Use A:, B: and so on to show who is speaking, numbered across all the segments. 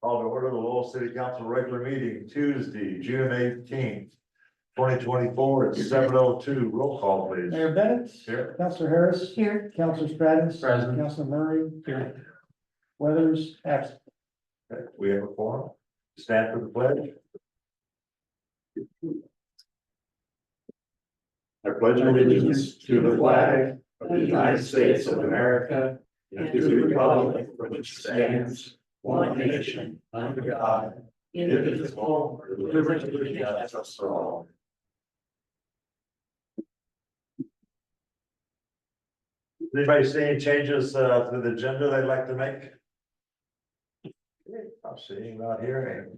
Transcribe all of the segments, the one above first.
A: Call to order the Lowell City Council regular meeting Tuesday, June 18th, 2024 at 7:02. Roll call, please.
B: Mayor Bennett.
A: Here.
B: Councilor Harris.
C: Here.
B: Councilor Stratus.
D: Present.
B: Councilor Murray. Here. Weathers, absent.
A: Okay, we have a quorum. Stand for the pledge. I pledge
D: Allegiance to the flag of the United States of America and to the republic for which it stands, one nation, under God, indivisible, with liberty and justice for all.
A: Anybody see any changes to the agenda they'd like to make? I'm seeing, not hearing.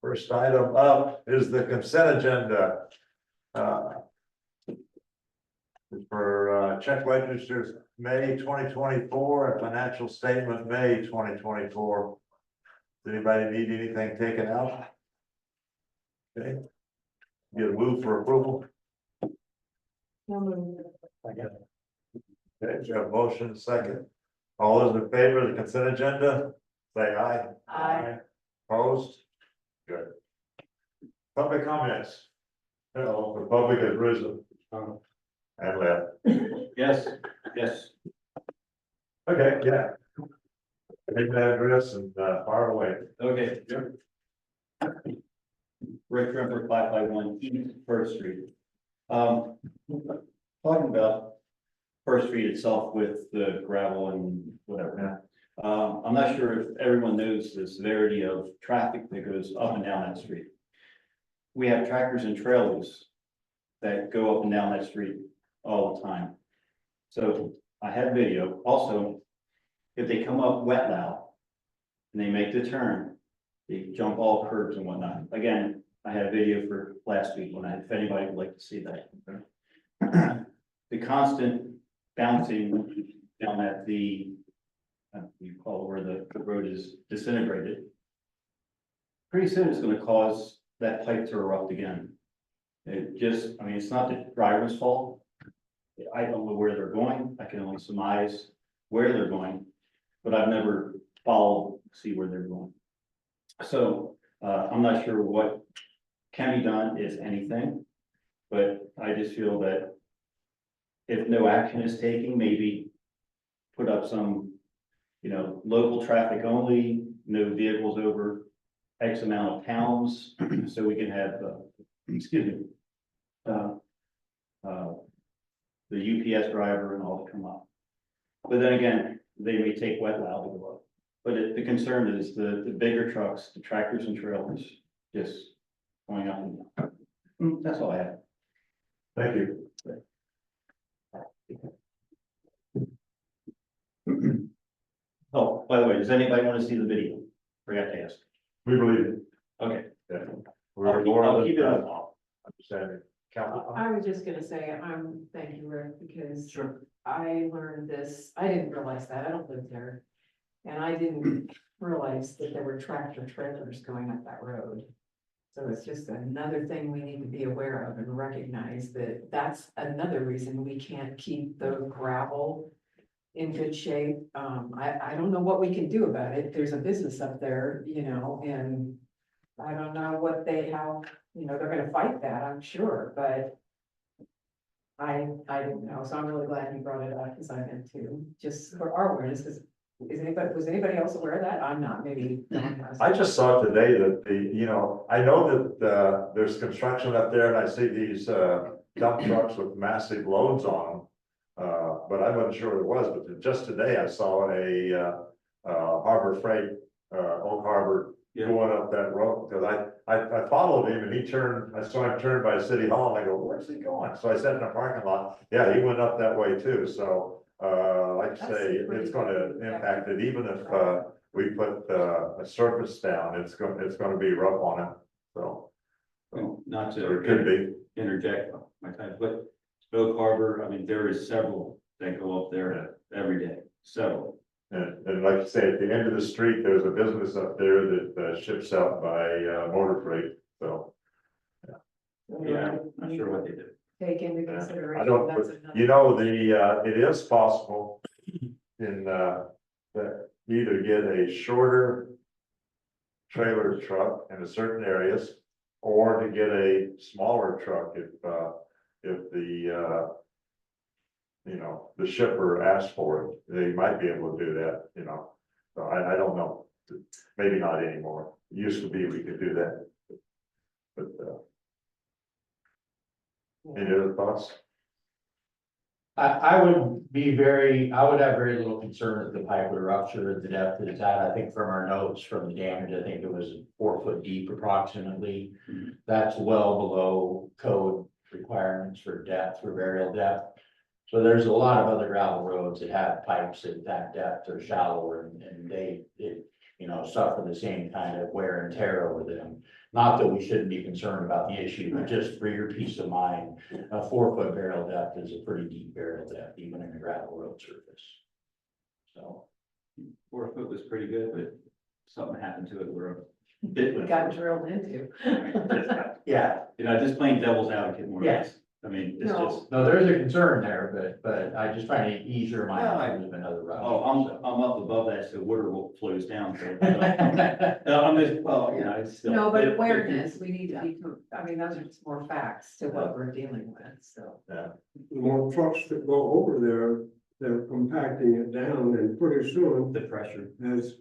A: First item up is the consent agenda. For check registers, May 2024 and financial statement, May 2024. Does anybody need anything taken out? Okay. Get a move for approval. Okay, you have a motion, second. All those in favor of the consent agenda, say aye.
C: Aye.
A: Opposed? Good. Public comments. Hello, the public has risen. And left.
D: Yes, yes.
A: Okay, yeah. Take that address and fire away.
D: Okay. Rick Trimper, 551 East First Street. Talking about First Street itself with the gravel and whatever. I'm not sure if everyone knows the severity of traffic that goes up and down that street. We have tractors and trailers that go up and down that street all the time. So I had video. Also, if they come up wet now and they make the turn, they jump all curbs and whatnot. Again, I had a video for last week if anybody would like to see that. The constant bouncing down at the, you call it where the road is disintegrated. Pretty soon it's going to cause that pipe to erupt again. It just, I mean, it's not the driver's fault. I don't know where they're going. I can only surmise where they're going, but I've never followed, see where they're going. So I'm not sure what can be done, if anything, but I just feel that if no action is taken, maybe put up some, local traffic only, no vehicles over X amount of pounds, so we can have, the UPS driver and all to come up. But then again, they may take wet loud to go up. But the concern is the bigger trucks, the tractors and trailers, just going up and down. That's all I have.
A: Thank you.
D: Oh, by the way, does anybody want to see the video? Forgot to ask.
A: We believe it.
D: Okay.
A: Yeah.
D: I'll keep it on.
A: Understanding. Count.
C: I was just gonna say, thank you, Rick, because
D: Sure.
C: I learned this, I didn't realize that, I don't live there. And I didn't realize that there were tractor trailers going up that road. So it's just another thing we need to be aware of and recognize that that's another reason we can't keep the gravel in good shape. I don't know what we can do about it. There's a business up there, and I don't know what they're gonna fight that, I'm sure, but I didn't know, so I'm really glad you brought it up, because I meant to, just for our awareness, because was anybody else aware of that? I'm not, maybe.
A: I just saw today that I know that there's construction up there and I see these dump trucks with massive loads on them. But I wasn't sure what it was, but just today I saw a Harbor Freight, Oak Harbor going up that road, because I followed him and I saw him turn by City Hall and I go, where's he going? So I sat in the parking lot. Yeah, he went up that way too. So like I say, it's going to impact it, even if we put a surface down, it's going to be rough on it. So
D: Not
A: it could
D: to
A: be.
D: interject my time, but Oak Harbor, I mean, there is several that go up there every day, several.
A: And like you say, at the end of the street, there's a business up there that ships out by motor freight. So
D: Yeah, I'm not sure what they do.
C: Take into consideration.
A: I don't,
C: that's another-
A: it is possible in, that either get a shorter trailer truck in certain areas, or to get a smaller truck if the, you know, the shipper asks for it, they might be able to do that, you know. So I don't know, maybe not anymore. It used to be we could do that. But, any other thoughts?
B: I would have very little concern that the pipe would rupture at the depth that it's at. I think from our notes from the damage, I think it was 4 foot deep approximately. That's well below code requirements for depth, for burial depth. So there's a lot of other gravel roads that have pipes at that depth or shallower, and they, you know, suffer the same kind of wear and tear over them. Not that we shouldn't be concerned about the issue, but just for your peace of mind, a 4 foot burial depth is a pretty deep burial depth, even in a gravel road surface. So.
D: 4 foot was pretty good, but something happened to it where
C: It got drilled into.
B: Yeah,
D: you know, just playing devil's advocate more or
B: Yeah.
D: less. I mean, it's
C: No.
D: just,
B: no, there's a concern there, but I just trying to ease your mind.
D: No,
B: of another route.
D: oh, I'm up above that, so water flows down. So I'm just, well, you know, it's still.
C: No, but awareness, we need to be, I mean, those are just more facts to what we're dealing with, so.
E: The more trucks that go over there, they're compacting it down, and pretty soon,
D: The pressure.
E: as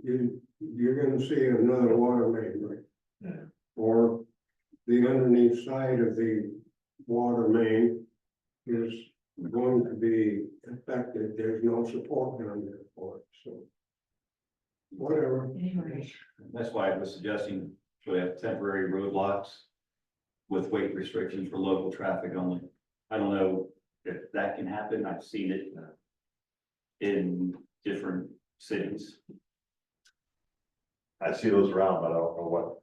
E: you're gonna see another water main break.
A: Yeah.
E: Or the underneath side of the water main is going to be affected, there's no support down there for it, so. Whatever.
C: Anyway,
D: That's why I was suggesting, should we have temporary roadblocks with weight restrictions for local traffic only? I don't know if that can happen. I've seen it in different cities.
A: I see those around, but I don't know what,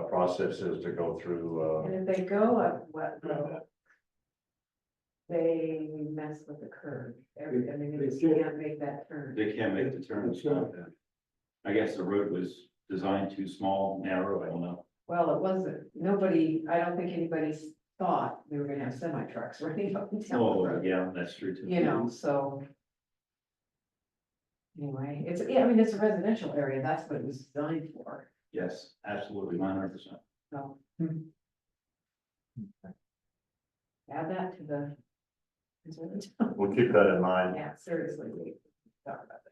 A: process is to go through,
C: and if they go up what road? They mess with the curve, I mean, they just can't make that turn.
D: They can't make the turn. So I guess the road was designed too small, narrow, I don't know.
C: Well, it wasn't, I don't think anybody thought we were gonna have semi trucks running up and down the
D: Oh,
C: road,
D: yeah, that's true too.
C: you know, so. Anyway, I mean, it's a residential area, that's what it was designed for,
D: Yes, absolutely, 100%.
C: so. Add that to the.
A: we'll keep that in mind.
C: Yeah, seriously, we talk about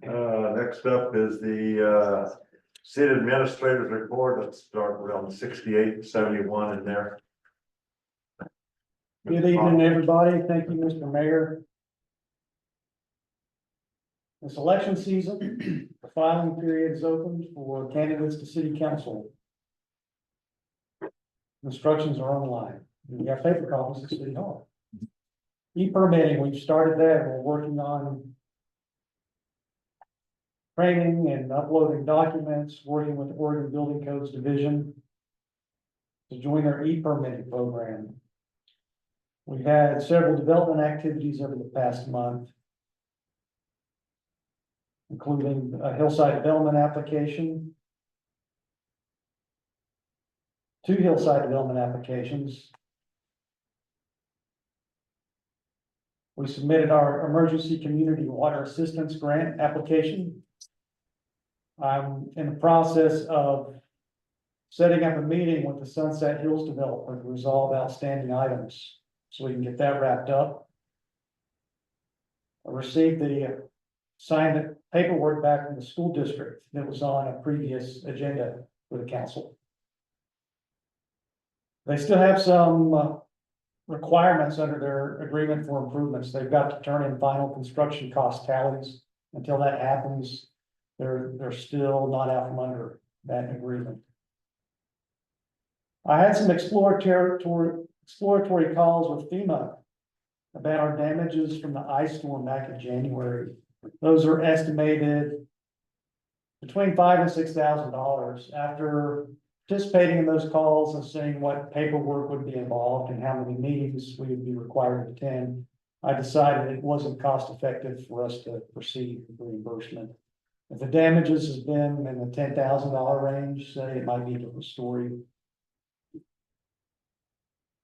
C: that.
A: Next up is the, city administrator's report. Let's start around 68-71 in there.
B: Good evening, everybody. Thank you, Mr. Mayor. It's election season. The filing period is open for candidates to city council. Instructions are online. We have paper copies at City Hall. E-permitting, we've started that. We're working on training and uploading documents, working with the Oregon Building Codes Division to join their e-permitting program. We've had several development activities over the past month, including a hillside development application, 2 hillside development applications. We submitted our emergency community water assistance grant application. I'm in the process of setting up a meeting with the Sunset Hills developer to resolve outstanding items, so we can get that wrapped up. I received the signed paperwork back from the school district that was on a previous agenda for the council. They still have some requirements under their agreement for improvements. They've got to turn in final construction cost tallies. Until that happens, they're still not out from under that agreement. I had some exploratory calls with FEMA about our damages from the ice storm back in January. Those are estimated between $5,000 and $6,000. After participating in those calls and seeing what paperwork would be involved and how many meetings we would be required to attend, I decided it wasn't cost effective for us to proceed with reimbursement. If the damages has been in the $10,000 range, say, it might be a different story.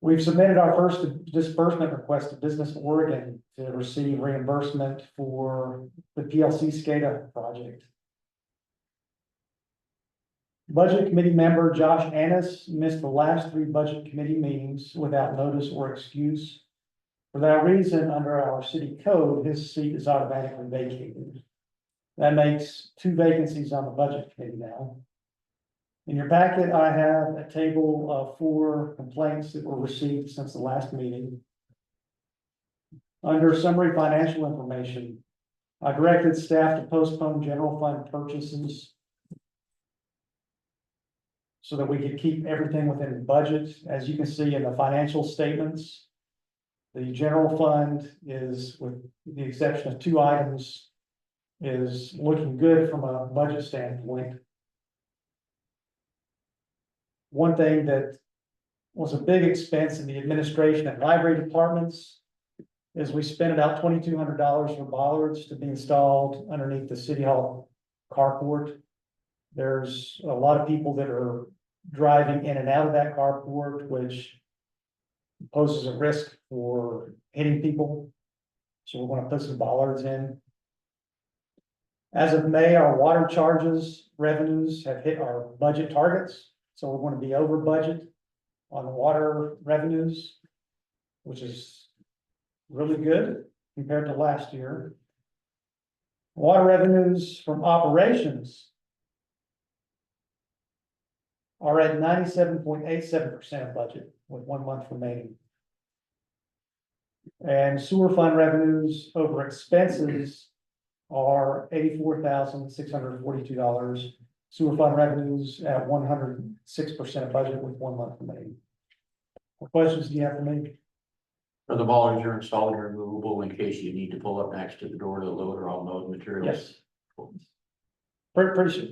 F: We've submitted our first disbursement request to Business Oregon to receive reimbursement for the PLC SCADA project. Budget Committee member Josh Annis missed the last 3 Budget Committee meetings without notice or excuse. For that reason, under our city code, his seat is automatically vacated. That makes 2 vacancies on the Budget Committee now. In your packet, I have a table of 4 complaints that were received since the last meeting. Under summary financial information, I directed staff to postpone general fund purchases so that we could keep everything within the budget. As you can see in the financial statements, the general fund is, with the exception of 2 items, is looking good from a budget standpoint. One thing that was a big expense in the administration and library departments is we spent about $2,200 for bollards to be installed underneath the city hall carport. There's a lot of people that are driving in and out of that carport, which poses a risk for hitting people. So we're going to put some bollards in. As of May, our water charges revenues have hit our budget targets. So we're going to be over budget on the water revenues, which is really good compared to last year. Water revenues from operations are at 97.87% of budget with 1 month remaining. And sewer fund revenues over expenses are $84,642. Sewer fund revenues at 106% of budget with 1 month remaining. What questions do you have for me?
B: Are the bollards you're installing removable in case you need to pull up next to the door to load or unload materials?
F: Yes. Pretty sure.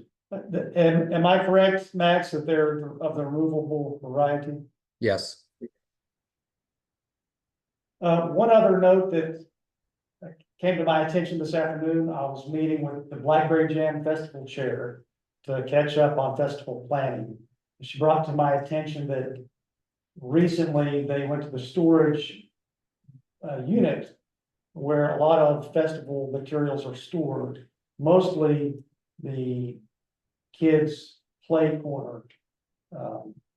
F: Am I correct, Max, that they're of the removable variety?
G: Yes.
F: One other note that came to my attention this afternoon, I was meeting with the Blackberry Jam Festival chair to catch up on festival planning. She brought to my attention that recently they went to the storage unit where a lot of festival materials are stored, mostly the kids' play corner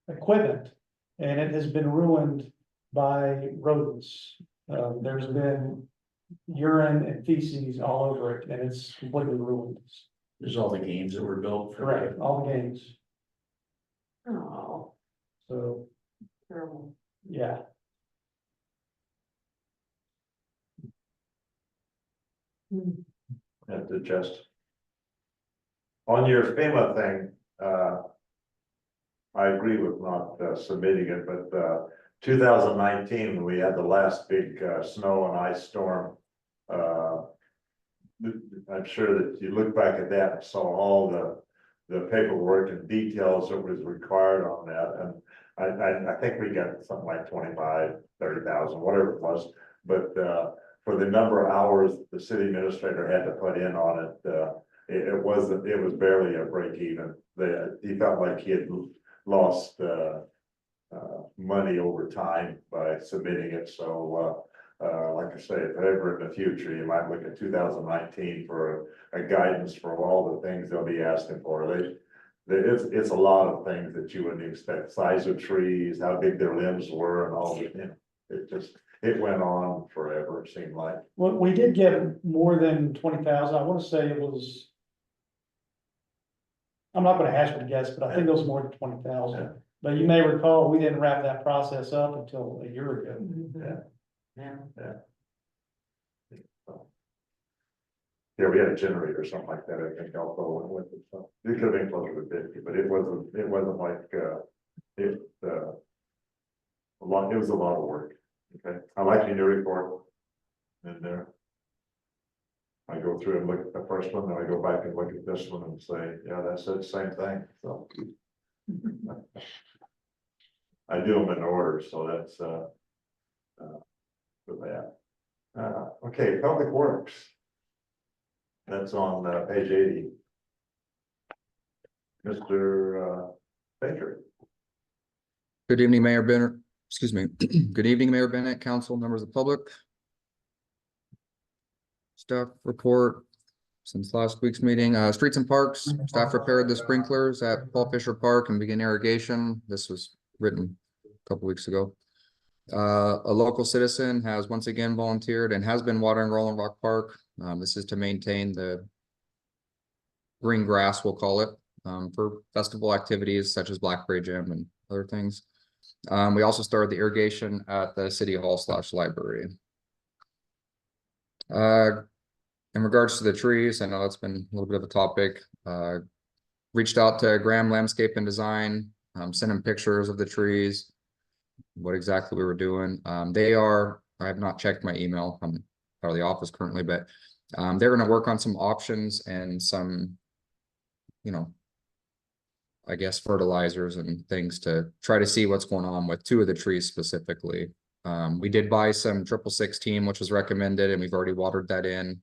F: equipment, and it has been ruined by rodents. There's been urine and feces all over it, and it's completely ruined.
B: There's all the games that were built for.
F: Correct, all the games.
C: Oh,
F: So,
C: terrible.
F: yeah.
A: Have to just. On your FEMA thing, I agree with not submitting it, but 2019, when we had the last big snow and ice storm. I'm sure that you look back at that and saw all the paperwork and details that was required on that, and I think we got something like 25,000-30,000, whatever it was, but for the number of hours the city administrator had to put in on it, it was barely a break even. He felt like he had lost money over time by submitting it, so like I say, if ever in the future, you might look at 2019 for a guidance for all the things they'll be asking for. It's a lot of things that you wouldn't expect, size of trees, how big their limbs were, and all that, it went on forever, it seemed like.
F: Well, we did get more than 20,000. I want to say it was. I'm not going to hazard a guess, but I think it was more than 20,000.
A: Yeah.
F: But you may recall, we didn't wrap that process up until a year ago.
C: Yeah.
A: Yeah, we had a generator or something like that, I think, also went with it, so it could have been closer to 50, but it wasn't like, it was a lot of work, okay? I like your new report. And I go through and look at the first one, then I go back and look at this one and say, yeah, that's the same thing, so. I do them in order, so that's, for that. Okay, Public Works. That's on page 80. Mr. Baker.
G: Good evening, Mayor Benner, Excuse me. Good evening, Mayor Bennett, council, members of the public. Staff report since last week's meeting, streets and parks, staff repaired the sprinklers at Paul Fisher Park and began irrigation. This was written a couple weeks ago. A local citizen has once again volunteered and has been watering Rolling Rock Park. This is to maintain the green grass, we'll call it, for festival activities such as Blackberry Jam and other things. We also started the irrigation at the city hall / library. In regards to the trees, I know it's been a little bit of a topic. Reached out to Graham Landscape and Design, sent him pictures of the trees, what exactly we were doing. I have not checked my email. I'm out of the office currently, but they're going to work on some options and some, I guess, fertilizers and things to try to see what's going on with 2 of the trees specifically. We did buy some 616, which was recommended, and we've already watered that in.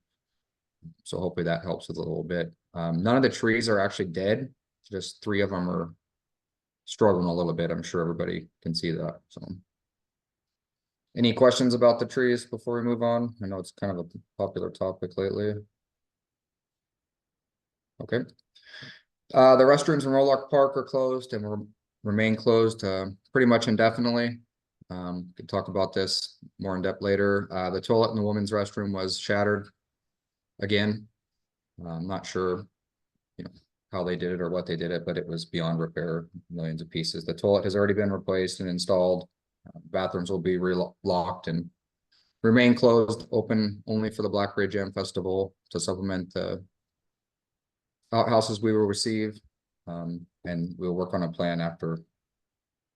G: So hopefully that helps with a little bit. None of the trees are actually dead. Just 3 of them are struggling a little bit. I'm sure everybody can see that. So any questions about the trees before we move on? I know it's kind of a popular topic lately. Okay. The restrooms in Rollock Park are closed and will remain closed pretty much indefinitely. Could talk about this more in depth later. The toilet in the women's restroom was shattered again. I'm not sure, how they did it or what they did it, but it was beyond repair, millions of pieces. The toilet has already been replaced and installed. Bathrooms will be locked and remain closed, open only for the Blackberry Jam Festival to supplement the outhouses we will receive. And we'll work on a plan after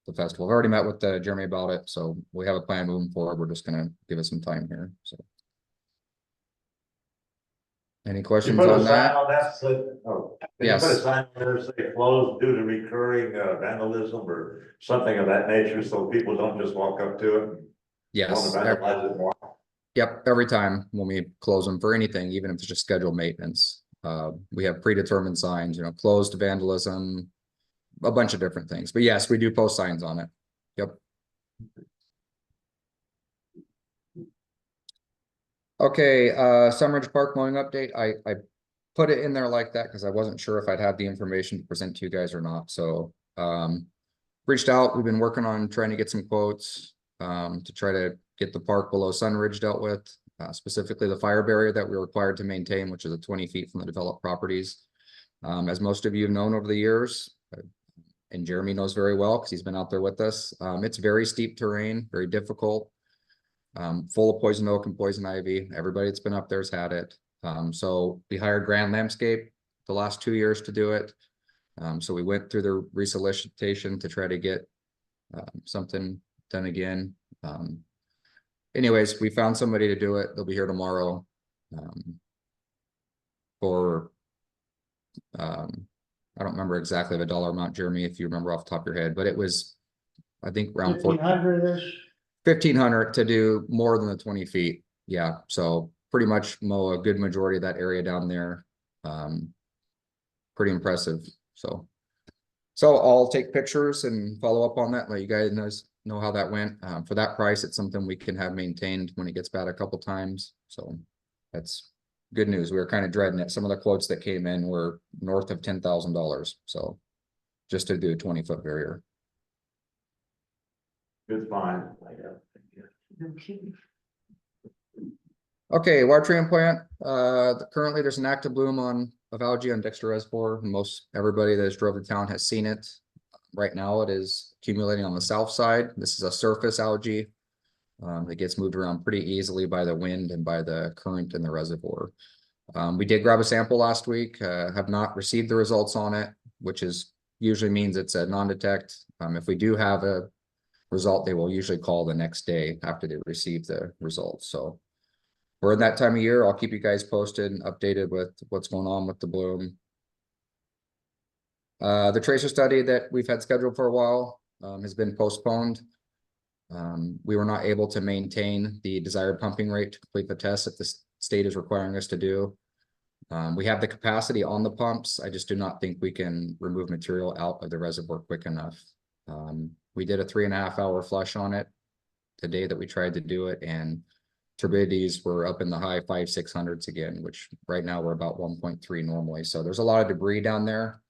G: the festival. I've already met with Jeremy about it, so we have a plan moving forward. We're just gonna give it some time here. So any
A: You
G: questions
A: put a
G: on
A: sign
G: that?
A: on that, said, oh, can you put a
G: Yes.
A: sign there say closed due to recurring vandalism or something of that nature, so people don't just walk up to it?
G: Yes.
A: Want to vandalize it more?
G: Yep, every time when we close them for anything, even if it's just scheduled maintenance, we have predetermined signs, closed to vandalism, a bunch of different things. But yes, we do post signs on it. Yep. Okay, Sunridge Park mowing update. I put it in there like that because I wasn't sure if I'd have the information to present to you guys or not. So reached out. We've been working on trying to get some quotes to try to get the park below Sunridge dealt with, specifically the fire barrier that we're required to maintain, which is a 20 feet from the developed properties. As most of you have known over the years, and Jeremy knows very well because he's been out there with us. It's very steep terrain, very difficult, full of poison oak and poison ivy. Everybody that's been up there has had it. So we hired Grand Landscape the last 2 years to do it. So we went through the resolicitation to try to get something done again. Anyways, we found somebody to do it. They'll be here tomorrow for I don't remember exactly the dollar amount, Jeremy, if you remember off the top of your head, but it was, I think, around 1,500 to do more than the 20 feet. Yeah, so pretty much mow a good majority of that area down there. Pretty impressive. So I'll take pictures and follow up on that, let you guys know how that went. For that price, it's something we can have maintained when it gets bad a couple times. So that's good news. We were kind of dreading it. Some of the quotes that came in were north of $10,000. So just to do a 20-foot barrier.
A: Good find.
G: Okay, water treatment plant. Currently there's an active bloom of algae on Dexter Reservoir. Most everybody that has drove to town has seen it. Right now it is accumulating on the south side. This is a surface algae. It gets moved around pretty easily by the wind and by the current in the reservoir. We did grab a sample last week, have not received the results on it, which usually means it's a non-detect. If we do have a result, they will usually call the next day after they receive the results. So we're in that time of year. I'll keep you guys posted and updated with what's going on with the bloom. The tracer study that we've had scheduled for a while has been postponed. We were not able to maintain the desired pumping rate to complete the test that the state is requiring us to do. We have the capacity on the pumps. I just do not think we can remove material out of the reservoir quick enough. We did a 3.5 hour flush on it the day that we tried to do it, and turbidities were up in the high 500-600s again, which right now we're about 1.3 normally. So there's a lot of debris down there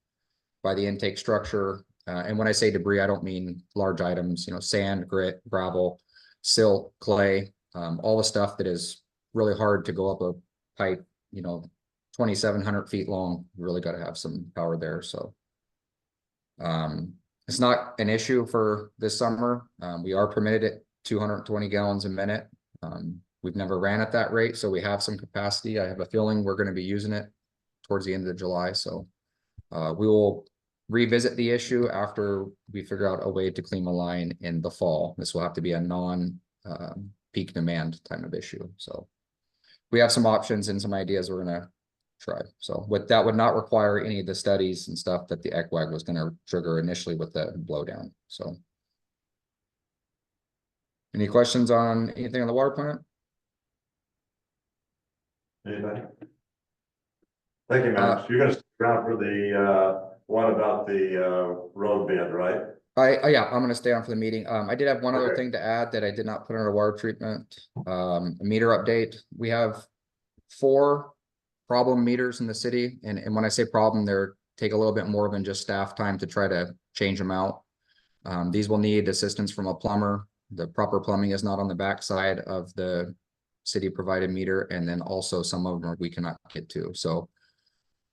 G: by the intake structure. And when I say debris, I don't mean large items, sand, grit, gravel, silt, clay, all the stuff that is really hard to go up a pipe, 2,700 feet long. You really got to have some power there. So it's not an issue for this summer. We are permitted at 220 gallons a minute. We've never ran at that rate, so we have some capacity. I have a feeling we're going to be using it towards the end of July. So we will revisit the issue after we figure out a way to clean the line in the fall. This will have to be a non-peak demand type of issue. So we have some options and some ideas we're going to try. So that would not require any of the studies and stuff that the ECWAG was going to trigger initially with the blowdown. So any questions on anything on the water plant?
A: Anybody? Thank you, Max. You're gonna stick around for the, what about the, road bed, right?
G: Yeah, I'm gonna stay on for the meeting. I did have one other
A: Okay.
G: thing to add that I did not put on our water treatment. A meter update. We have 4 problem meters in the city, and when I say problem, they're take a little bit more than just staff time to try to change them out. These will need assistance from a plumber. The proper plumbing is not on the back side of the city provided meter, and then also some of them we cannot get to. So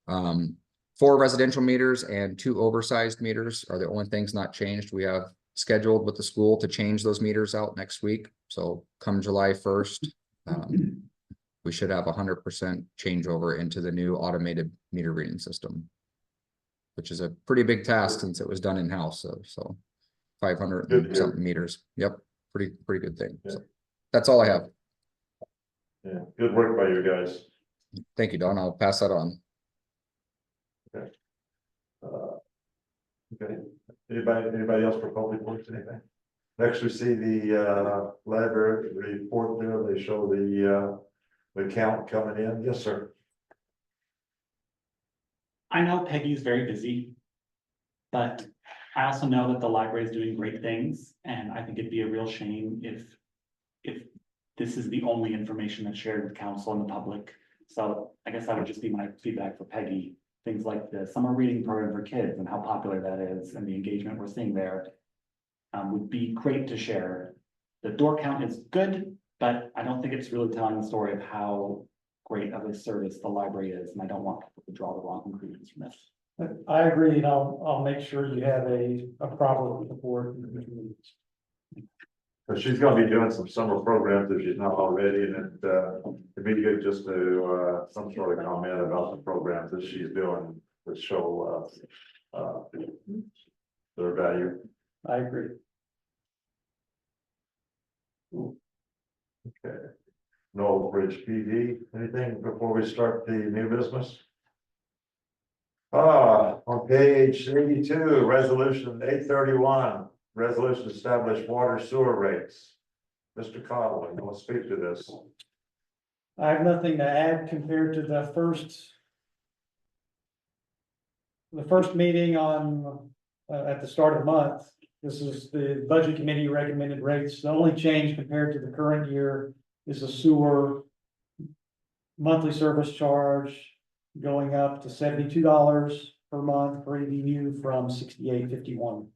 G: 4 residential meters and 2 oversized meters are the only things not changed. We have scheduled with the school to change those meters out next week. So come July 1st, we should have 100% changeover into the new automated meter reading system, which is a pretty big task since it was done in-house. So 500 and something meters. Yep, pretty good thing.
A: Yeah.
G: So that's all I have.
A: Yeah, good work by you guys.
G: Thank you, Don. I'll pass that on.
A: Okay, anybody else for public works, anything? Next, we see the, library report there. They show the count coming in. Yes, sir.
H: I know Peggy's very busy, but I also know that the library is doing great things, and I think it'd be a real shame if this is the only information that's shared with council and the public. So I guess that would just be my feedback for Peggy. Things like the summer reading program for kids and how popular that is and the engagement we're seeing there would be great to share. The door count is good, but I don't think it's really telling the story of how great of a service the library is, and I don't want people to draw the wrong conclusions from this.
F: I agree, and I'll make sure you have a proper report.
A: But she's gonna be doing some summer programs if she's not already, and it'd be good just to some sort of comment about the programs that she's doing that show their value.
F: I agree.
A: Okay. Lowell Bridge PD, anything before we start the new business? On page 82, resolution 831, resolution to establish water sewer rates. Mr. Conley, you want to speak to this?
F: I have nothing to add compared to the first meeting on, at the start of the month. This is the budget committee recommended rates. The only change compared to the current year is the sewer monthly service charge going up to $72 per month per ADU from $68.51.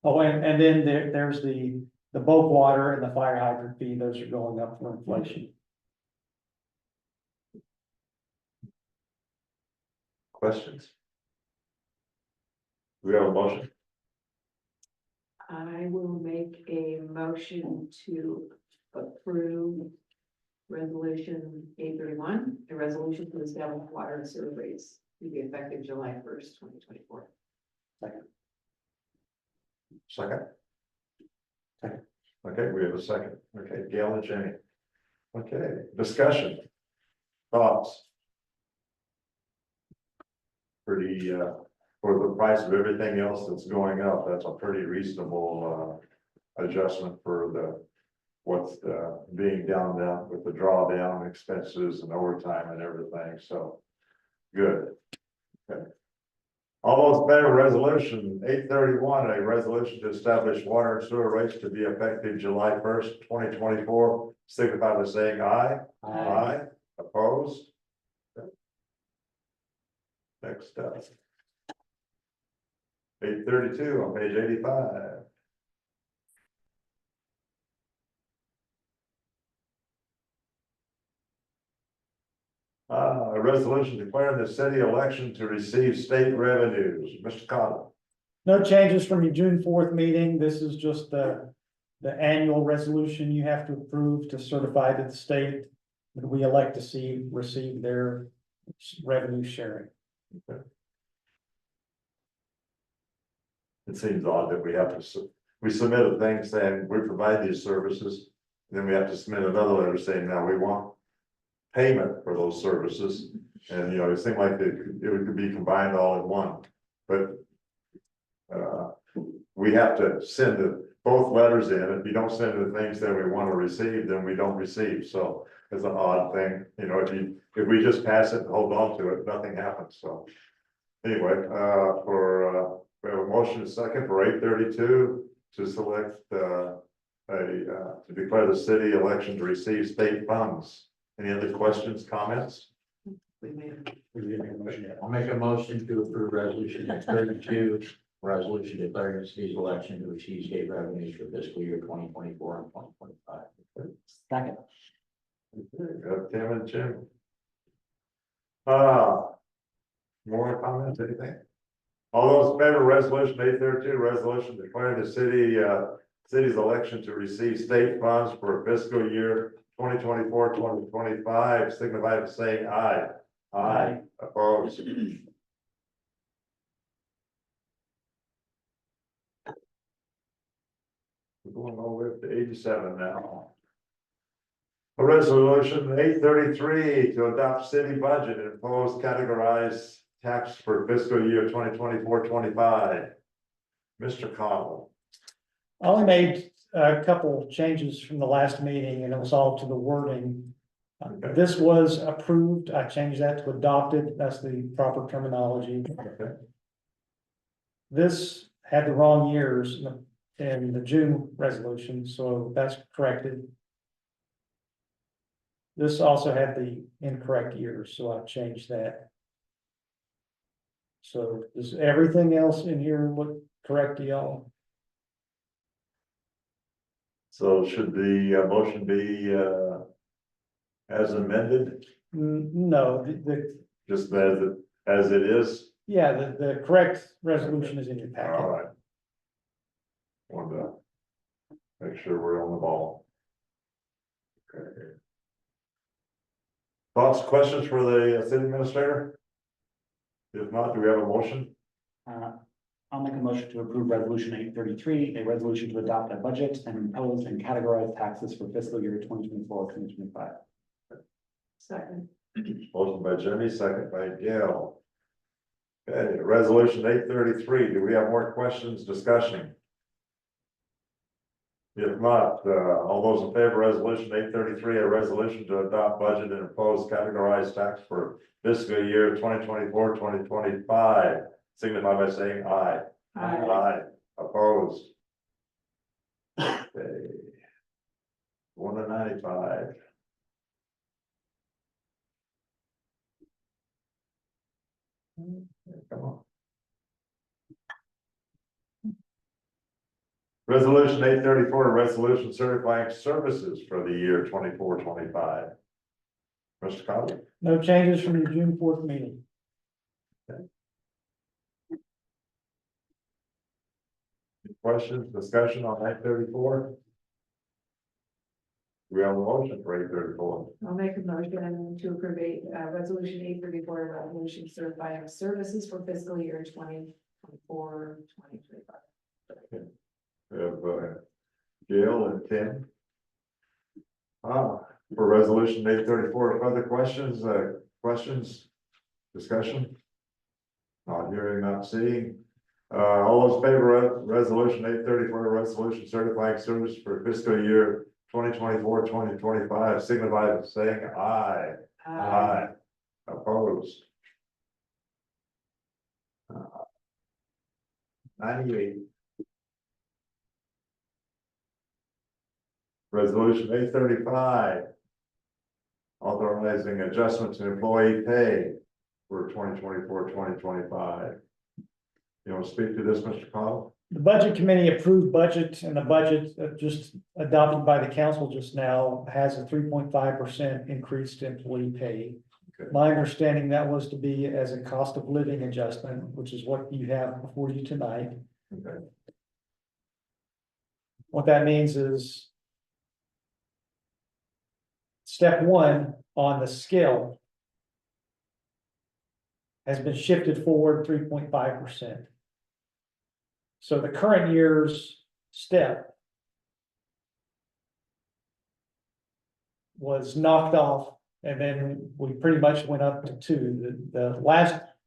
F: Oh, and then there's the bulk water and the fire hydrant fee. Those are going up for inflation.
A: Questions? We have a motion.
C: I will make a motion to approve resolution 831, a resolution to establish water and sewer rates to be effective July 1st, 2024.
A: Second. Okay, we have a second. Okay, Gail and Jenny. Okay, discussion. Thoughts? Pretty, for the price of everything else that's going up, that's a pretty reasonable, adjustment for what's being done now with the drawdown expenses and overtime and everything, so good. Okay. All those in favor of resolution 831, a resolution to establish water and sewer rates to be effective July 1st, 2024, signify by saying aye. Aye. Opposed? Next up. 832 on page 85. A resolution declaring the city election to receive state revenues. Mr. Cottle.
F: No changes from your June 4th meeting. This is just the annual resolution you have to approve to certify to the state that we elect to receive their revenue sharing.
A: It seems odd that we have to, we submit a thing saying we provide these services. Then we have to submit another letter saying now we want payment for those services. And, you know, it seemed like it could be combined all in one, but we have to send both letters in. If you don't send the things that we want to receive, then we don't receive. So it's an odd thing, you know, if we just pass it and hold on to it, nothing happens. So anyway, we have a motion and second for 832 to select to declare the city election to receive state funds. Any other questions, comments?
C: We made
B: I'll make a motion to approve resolution 32, resolution declaring the city's election to receive state revenues for fiscal year 2024 and 2025.
H: Second.
A: Got Tim and Jim. More comments, anything? All those in favor of resolution 832, resolution declaring the city's election to receive state funds for fiscal year 2024, 2025, signify by saying aye. Aye. Opposed? We're going all the way up to 87 now. A resolution 833 to adopt city budget and impose categorized tax for fiscal year 2024-25. Mr. Cottle.
F: I only made a couple changes from the last meeting and it was all to the wording.
A: Okay.
F: This was approved. I changed that to adopted. That's the proper terminology.
A: Okay.
F: This had the wrong years in the June resolution, so that's corrected. This also had the incorrect years, so I changed that. So does everything else in here look correct to y'all?
A: So should the motion be as amended,
F: No,
A: just as it is?
F: yeah, the correct resolution is in your
A: All
F: packet.
A: right. Wanted to make sure we're on the ball. Okay. Thoughts, questions for the city administrator? If not, do we have a motion?
H: I'll make a motion to approve resolution 833, a resolution to adopt a budget and impose and categorize taxes for fiscal year 2024-2025.
C: second.
A: Motion by Jimmy, second by Gail. Okay, resolution 833, do we have more questions, discussion? If not, all those in favor of resolution 833, a resolution to adopt budget and impose categorized tax for fiscal year 2024-2025, signify by saying aye. Aye. Opposed? Okay. 1 to 95. Come on. Resolution 834, a resolution certifying services for the year 24-25. Mr. Conley.
F: No changes from your June 4th meeting.
A: Questions, discussion on 834? We have a motion for 834.
C: I'll make a motion to approve resolution 834, resolution certifying services for fiscal year 2024, 2025.
A: We have Gail and Tim. For resolution 834, further questions, discussion? Not hearing, not seeing. All those in favor of resolution 834, resolution certifying service for fiscal year 2024-2025, signify by saying aye. Aye. Opposed? 98. Resolution 835. Authorizing adjustment to employee pay for 2024-2025. You want to speak to this, Mr. Cottle?
F: The budget committee approved budget, and the budget just adopted by the council just now has a 3.5% increase to employee pay.
A: Okay.
F: My understanding that was to be as a cost of living adjustment, which is what you have before you tonight.
A: Okay.
F: What that means is step one on the scale has been shifted forward 3.5%. So the current year's step was knocked off, and then we pretty much went up to 2.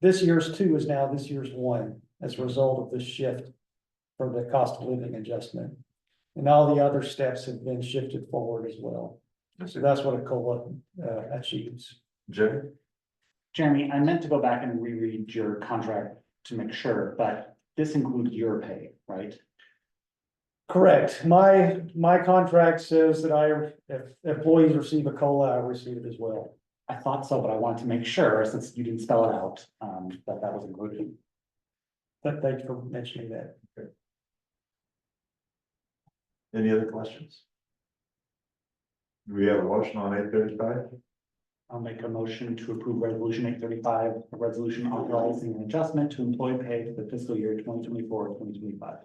F: This year's 2 is now this year's 1 as a result of this shift for the cost of living adjustment. And all the other steps have been shifted forward as well. So that's what a COLA achieves.
A: Jim?
H: Jeremy, I meant to go back and reread your contract to make sure, but this includes your pay, right?
F: Correct. My contract says that if employees receive a COLA, I receive it as well.
H: I thought so, but I wanted to make sure, since you didn't spell it out, that was included.
F: But thanks for mentioning that.
A: Any other questions? Do we have a motion on 835?
H: I'll make a motion to approve resolution 835, a resolution authorizing an adjustment to employee pay for the fiscal year 2024-2025.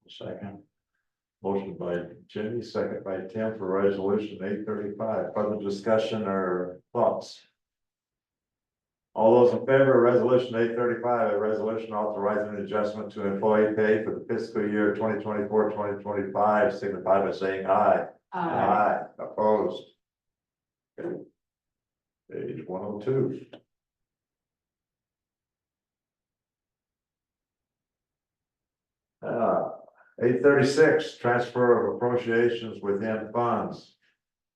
A: Second. Motion by Jimmy, second by Tim for resolution 835. Further discussion or thoughts? All those in favor of resolution 835, a resolution authorizing an adjustment to employee pay for the fiscal year 2024-2025, signify by saying aye. Aye. Opposed? Okay. Page 102. Uh, 836, transfer of appropriations within funds.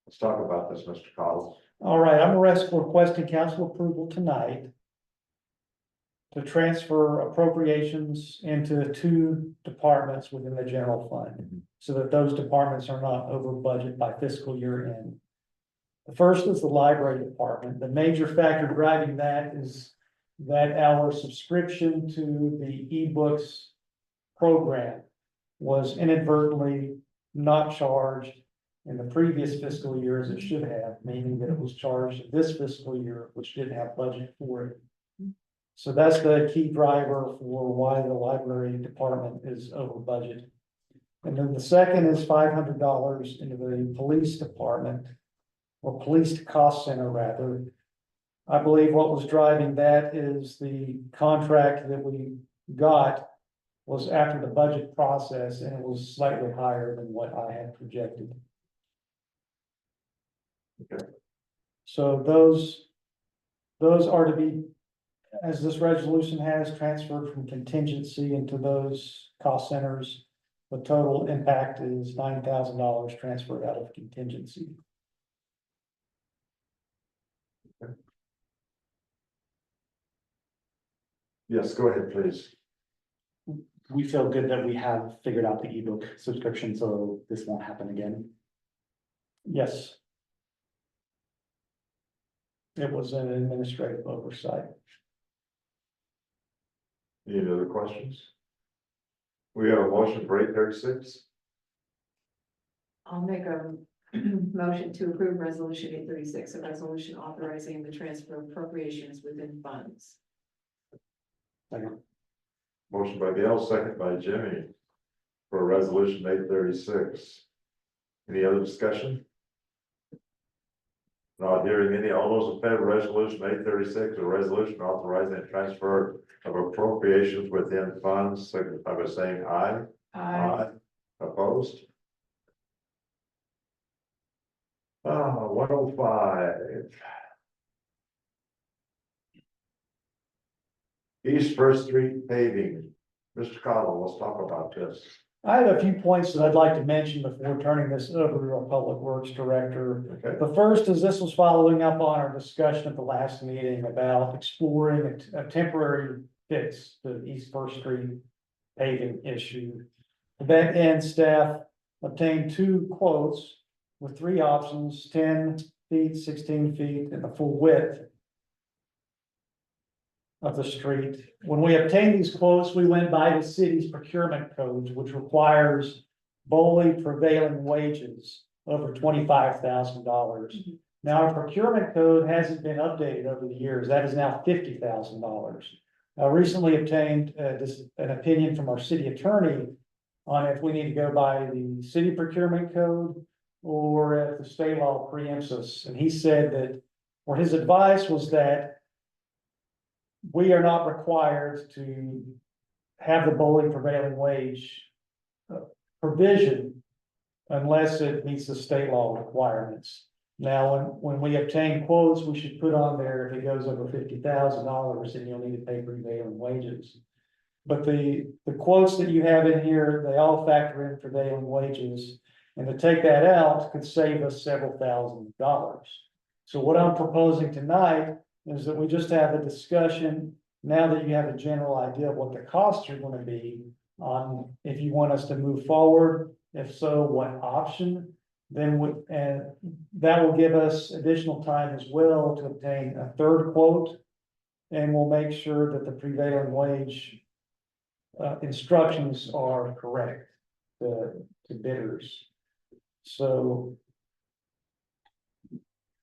A: Let's talk about this, Mr. Cottle.
F: All right, I'm requesting council approval tonight to transfer appropriations into 2 departments within the general fund, so that those departments are not over budget by fiscal year end. The first is the library department. The major factor driving that is that our subscription to the ebooks program was inadvertently not charged in the previous fiscal year as it should have, meaning that it was charged this fiscal year, which didn't have budget for it. So that's the key driver for why the library department is over budget. And then the second is $500 into the police department, or police cost center rather. I believe what was driving that is the contract that we got was after the budget process, and it was slightly higher than what I had projected.
A: Okay.
F: So those are to be, as this resolution has, transferred from contingency into those cost centers. The total impact is $9,000 transferred out of contingency.
A: Yes, go ahead, please.
H: We feel good that we have figured out the ebook subscription, so this won't happen again.
F: Yes. It was an administrative oversight.
A: Any other questions? We have a motion for 836.
C: I'll make a motion to approve resolution 836, a resolution authorizing the transfer of appropriations within funds.
H: Second.
A: Motion by Gail, second by Jimmy for resolution 836. Any other discussion? Not hearing any. All those in favor of resolution 836, a resolution authorizing the transfer of appropriations within funds, signify by saying aye. Aye. Opposed? 105. East First Street paving. Mr. Cottle, let's talk about this.
F: I have a few points that I'd like to mention before turning this over to our Public Works Director.
A: Okay.
F: The first is this was following up on our discussion at the last meeting about exploring a temporary fix the East First Street paving issue. To that end, staff obtained 2 quotes with 3 options, 10 feet, 16 feet, and the full width of the street. When we obtained these quotes, we went by the city's procurement codes, which requires Boley prevailing wages over $25,000. Now, our procurement code hasn't been updated over the years. That is now $50,000. I recently obtained an opinion from our city attorney on if we need to go by the city procurement code or if the state law preempts us. And he said that, or his advice was that we are not required to have the Boley prevailing wage provision unless it meets the state law requirements. Now, when we obtain quotes, we should put on there, if it goes over $50,000, then you'll need to pay prevailing wages. But the quotes that you have in here, they all factor in prevailing wages. And to take that out could save us several $1,000s. So what I'm proposing tonight is that we just have a discussion, now that you have a general idea of what the costs are going to be, on if you want us to move forward, if so, what option, then and that will give us additional time as well to obtain a 3rd quote. And we'll make sure that the prevailing wage instructions are correct to bidders. So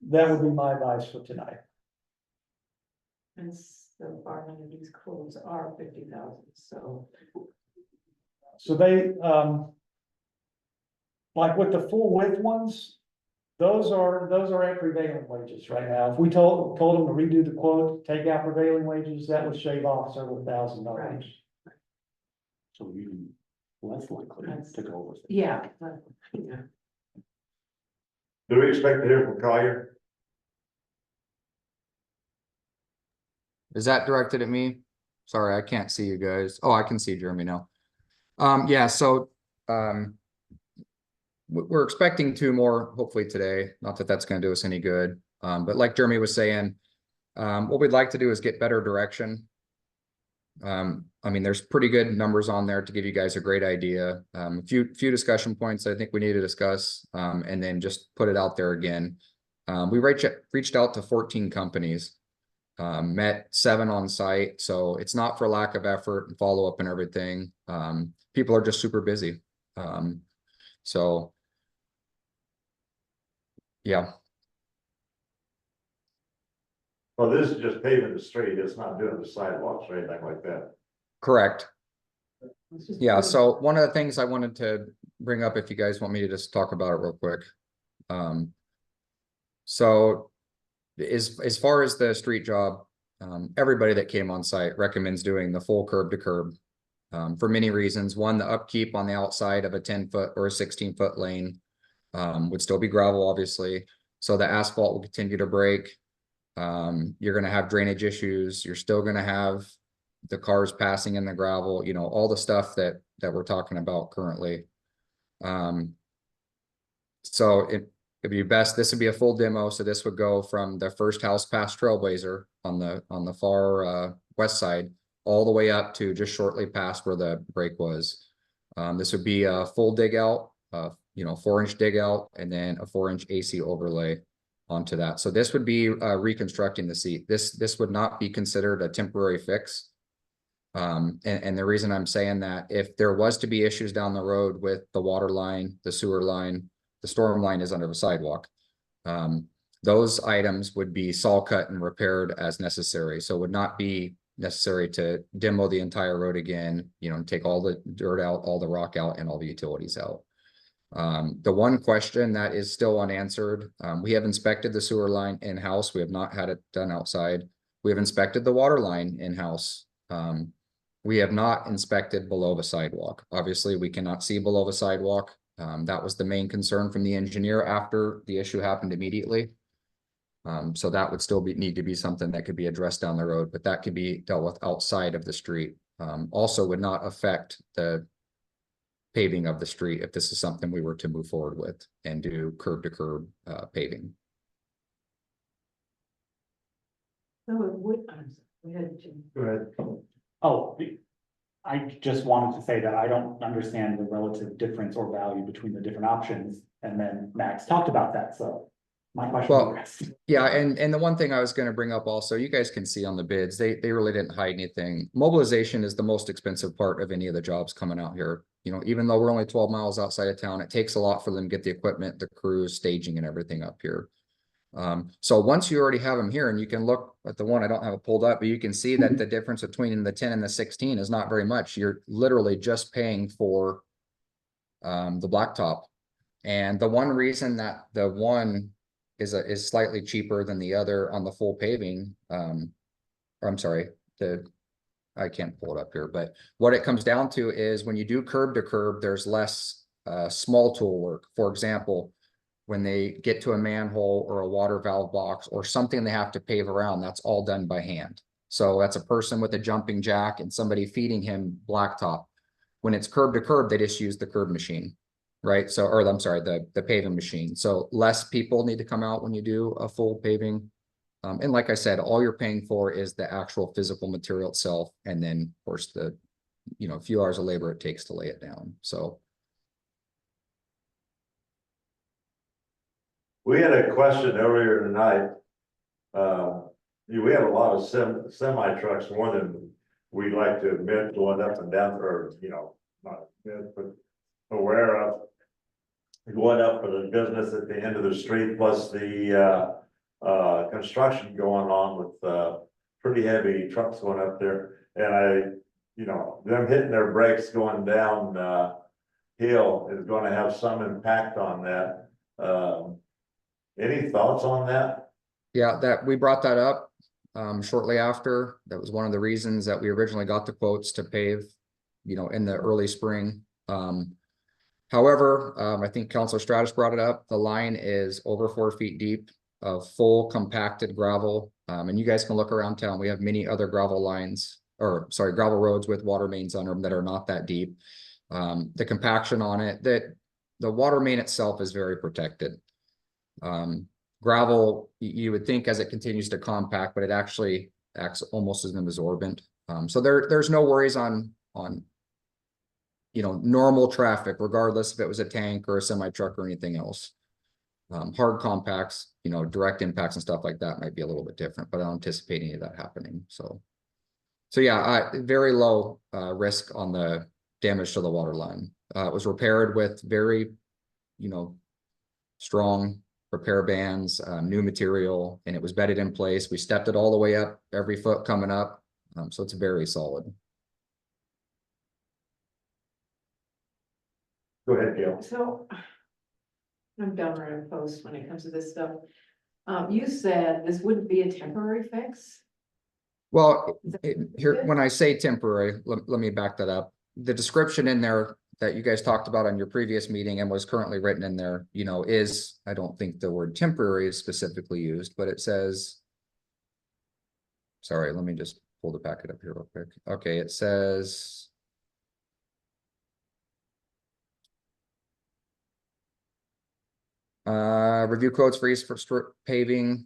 F: that would be my advice for tonight.
C: And so far, none of these quotes are 50,000, so.
F: So they, like with the full width ones, those are at prevailing wages right now. If we told them to redo the quote, take out prevailing wages, that would shave off several $1,000s.
C: Right.
H: So even less likely to go with it.
C: Yeah. Yeah.
A: Do we expect to hear from Collier?
G: Is that directed at me? Sorry, I can't see you guys. Oh, I can see Jeremy now. Yeah, so, we're expecting 2 more, hopefully today. Not that that's going to do us any good. But like Jeremy was saying, what we'd like to do is get better direction. I mean, there's pretty good numbers on there to give you guys a great idea. A few discussion points I think we need to discuss, and then just put it out there again. We reached out to 14 companies, met 7 on site. So it's not for lack of effort and follow up and everything. People are just super busy. So yeah.
A: Well, this is just paving the street, it's not doing the sidewalks or anything like that.
G: Correct.
C: It's just-
G: Yeah, so one of the things I wanted to bring up, if you guys want me to just talk about it real quick. So as far as the street job, everybody that came on site recommends doing the full curb to curb. For many reasons. One, the upkeep on the outside of a 10-foot or a 16-foot lane would still be gravel, obviously. So the asphalt will continue to break. You're going to have drainage issues. You're still going to have the cars passing in the gravel, you know, all the stuff that we're talking about currently. So it'd be best, this would be a full demo. So this would go from the first house past Trailblazer on the far west side, all the way up to just shortly past where the break was. This would be a full dig out, 4-inch dig out, and then a 4-inch AC overlay onto that. So this would be reconstructing the seat. This would not be considered a temporary fix. And the reason I'm saying that, if there was to be issues down the road with the water line, the sewer line, the storm line is under the sidewalk. Those items would be saw cut and repaired as necessary. So it would not be necessary to demo the entire road again, take all the dirt out, all the rock out, and all the utilities out. The one question that is still unanswered, we have inspected the sewer line in-house. We have not had it done outside. We have inspected the water line in-house. We have not inspected below the sidewalk. Obviously, we cannot see below the sidewalk. That was the main concern from the engineer after the issue happened immediately. So that would still need to be something that could be addressed down the road, but that could be dealt with outside of the street. Also would not affect the paving of the street if this is something we were to move forward with and do curb to curb paving.
C: So it would, I'm sorry, go ahead, Jim.
A: Go ahead.
H: Oh, I just wanted to say that I don't understand the relative difference or value between the different options, and then Max talked about that, so. My question
G: Well,
H: was.
G: Yeah, and the one thing I was gonna bring up also, you guys can see on the bids, they really didn't hide anything. Mobilization is the most expensive part of any of the jobs coming out here. You know, even though we're only 12 miles outside of town, it takes a lot for them to get the equipment, the crews, staging and everything up here. So once you already have them here, and you can look at the one, I don't have it pulled up, but you can see that the difference between the 10 and the 16 is not very much. You're literally just paying for the blacktop. And the one reason that the one is slightly cheaper than the other on the full paving, or I'm sorry, I can't pull it up here, but what it comes down to is when you do curb to curb, there's less small tool work. For example, when they get to a manhole or a water valve box or something they have to pave around, that's all done by hand. So that's a person with a jumping jack and somebody feeding him blacktop. When it's curb to curb, they just use the curb machine, right? So, or I'm sorry, the paving machine. So less people need to come out when you do a full paving. And like I said, all you're paying for is the actual physical material itself. And then of course the, few hours of labor it takes to lay it down. So.
A: We had a question earlier tonight. We have a lot of semi trucks, more than we like to admit, going up and down, or, not admit, but aware of. Going up for the business at the end of the street, plus the construction going on with pretty heavy trucks going up there. And them hitting their brakes going down hill is going to have some impact on that. Any thoughts on that?
G: Yeah, that we brought that up shortly after. That was one of the reasons that we originally got the quotes to pave, in the early spring. However, I think Councilor Stratus brought it up. The line is over 4 feet deep of full compacted gravel. And you guys can look around town. We have many other gravel lines, or sorry, gravel roads with water mains under them that are not that deep. The compaction on it, that the water main itself is very protected. Gravel, you would think as it continues to compact, but it actually acts almost as an absorbent. So there's no worries on normal traffic, regardless if it was a tank or a semi truck or anything else. Hard compacts, direct impacts and stuff like that might be a little bit different, but I don't anticipate any of that happening. So yeah, very low risk on the damage to the water line. It was repaired with very, strong repair bands, new material, and it was bedded in place. We stepped it all the way up, every foot coming up. So it's very solid.
A: Go ahead, Gail.
C: So I'm dumber and opposed when it comes to this stuff. You said this wouldn't be a temporary fix?
G: Well, here, when I say temporary, let me back that up. The description in there that you guys talked about on your previous meeting and was currently written in there, is, I don't think the word temporary is specifically used, but it says, sorry, let me just pull the packet up here real quick. Okay, it says, review quotes for East for paving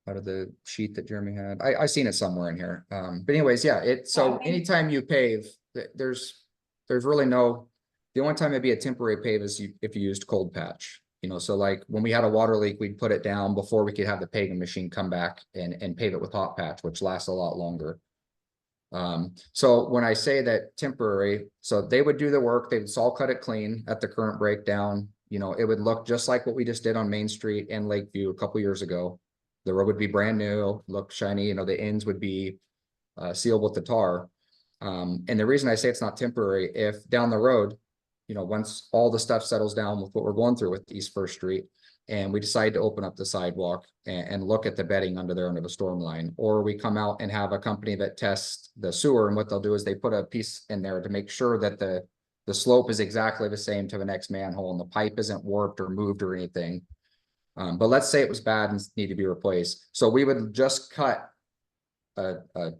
G: out of the sheet that Jeremy had. I seen it somewhere in here. But anyways, yeah, so anytime you pave, there's really no, the only time it'd be a temporary pave is if you used cold patch, so like when we had a water leak, we'd put it down before we could have the paving machine come back and pave it with hot patch, which lasts a lot longer. So when I say that temporary, so they would do the work, they would saw cut it clean at the current breakdown. It would look just like what we just did on Main Street and Lakeview a couple years ago. The road would be brand new, look shiny, the ends would be sealed with the tar. And the reason I say it's not temporary, if down the road, once all the stuff settles down with what we're going through with East First Street, and we decide to open up the sidewalk and look at the bedding under there under the storm line, or we come out and have a company that tests the sewer, and what they'll do is they put a piece in there to make sure that the slope is exactly the same to the next manhole and the pipe isn't warped or moved or anything. But let's say it was bad and need to be replaced. So we would just cut a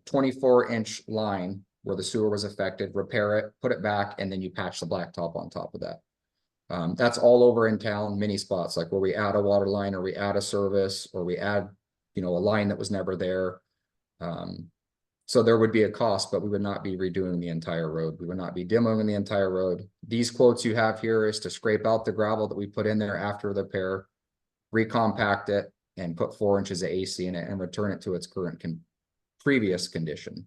G: 24-inch line where the sewer was affected, repair it, put it back, and then you patch the blacktop on top of that. That's all over in town, many spots, like where we add a water line or we add a service or we add, a line that was never there. So there would be a cost, but we would not be redoing the entire road. We would not be demoing the entire road. These quotes you have here is to scrape out the gravel that we put in there after the repair, recompact it, and put 4 inches of AC in it and return it to its current previous condition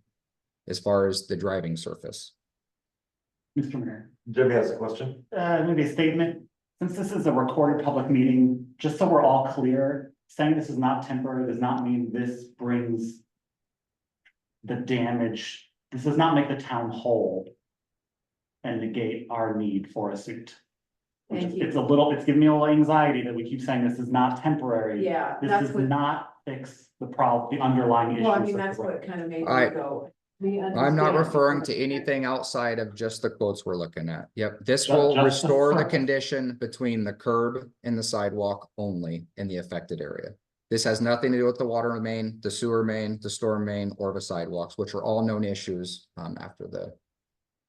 G: as far as the driving surface.
H: Mr. Mayor,
A: Jimmy has a question.
H: maybe a statement. Since this is a recorded public meeting, just so we're all clear, saying this is not temporary does not mean this brings the damage. This does not make the town whole and negate our need for a suit. Which
C: Thank
H: is-
C: you.
H: it's giving me a little anxiety that we keep saying this is not temporary.
C: Yeah,
H: This
C: that's
H: does
C: what,
H: not fix the problem, the underlying issues.
C: well, I mean,
H: of the
C: that's
H: road.
C: what kind of made me
G: I-
C: go.
G: I'm not referring to anything outside of just the quotes we're looking at. Yep, this
H: Ju-
G: will
H: just the
G: restore the
H: front.
G: condition between the curb and the sidewalk only in the affected area. This has nothing to do with the water main, the sewer main, the storm main, or the sidewalks, which are all known issues after the.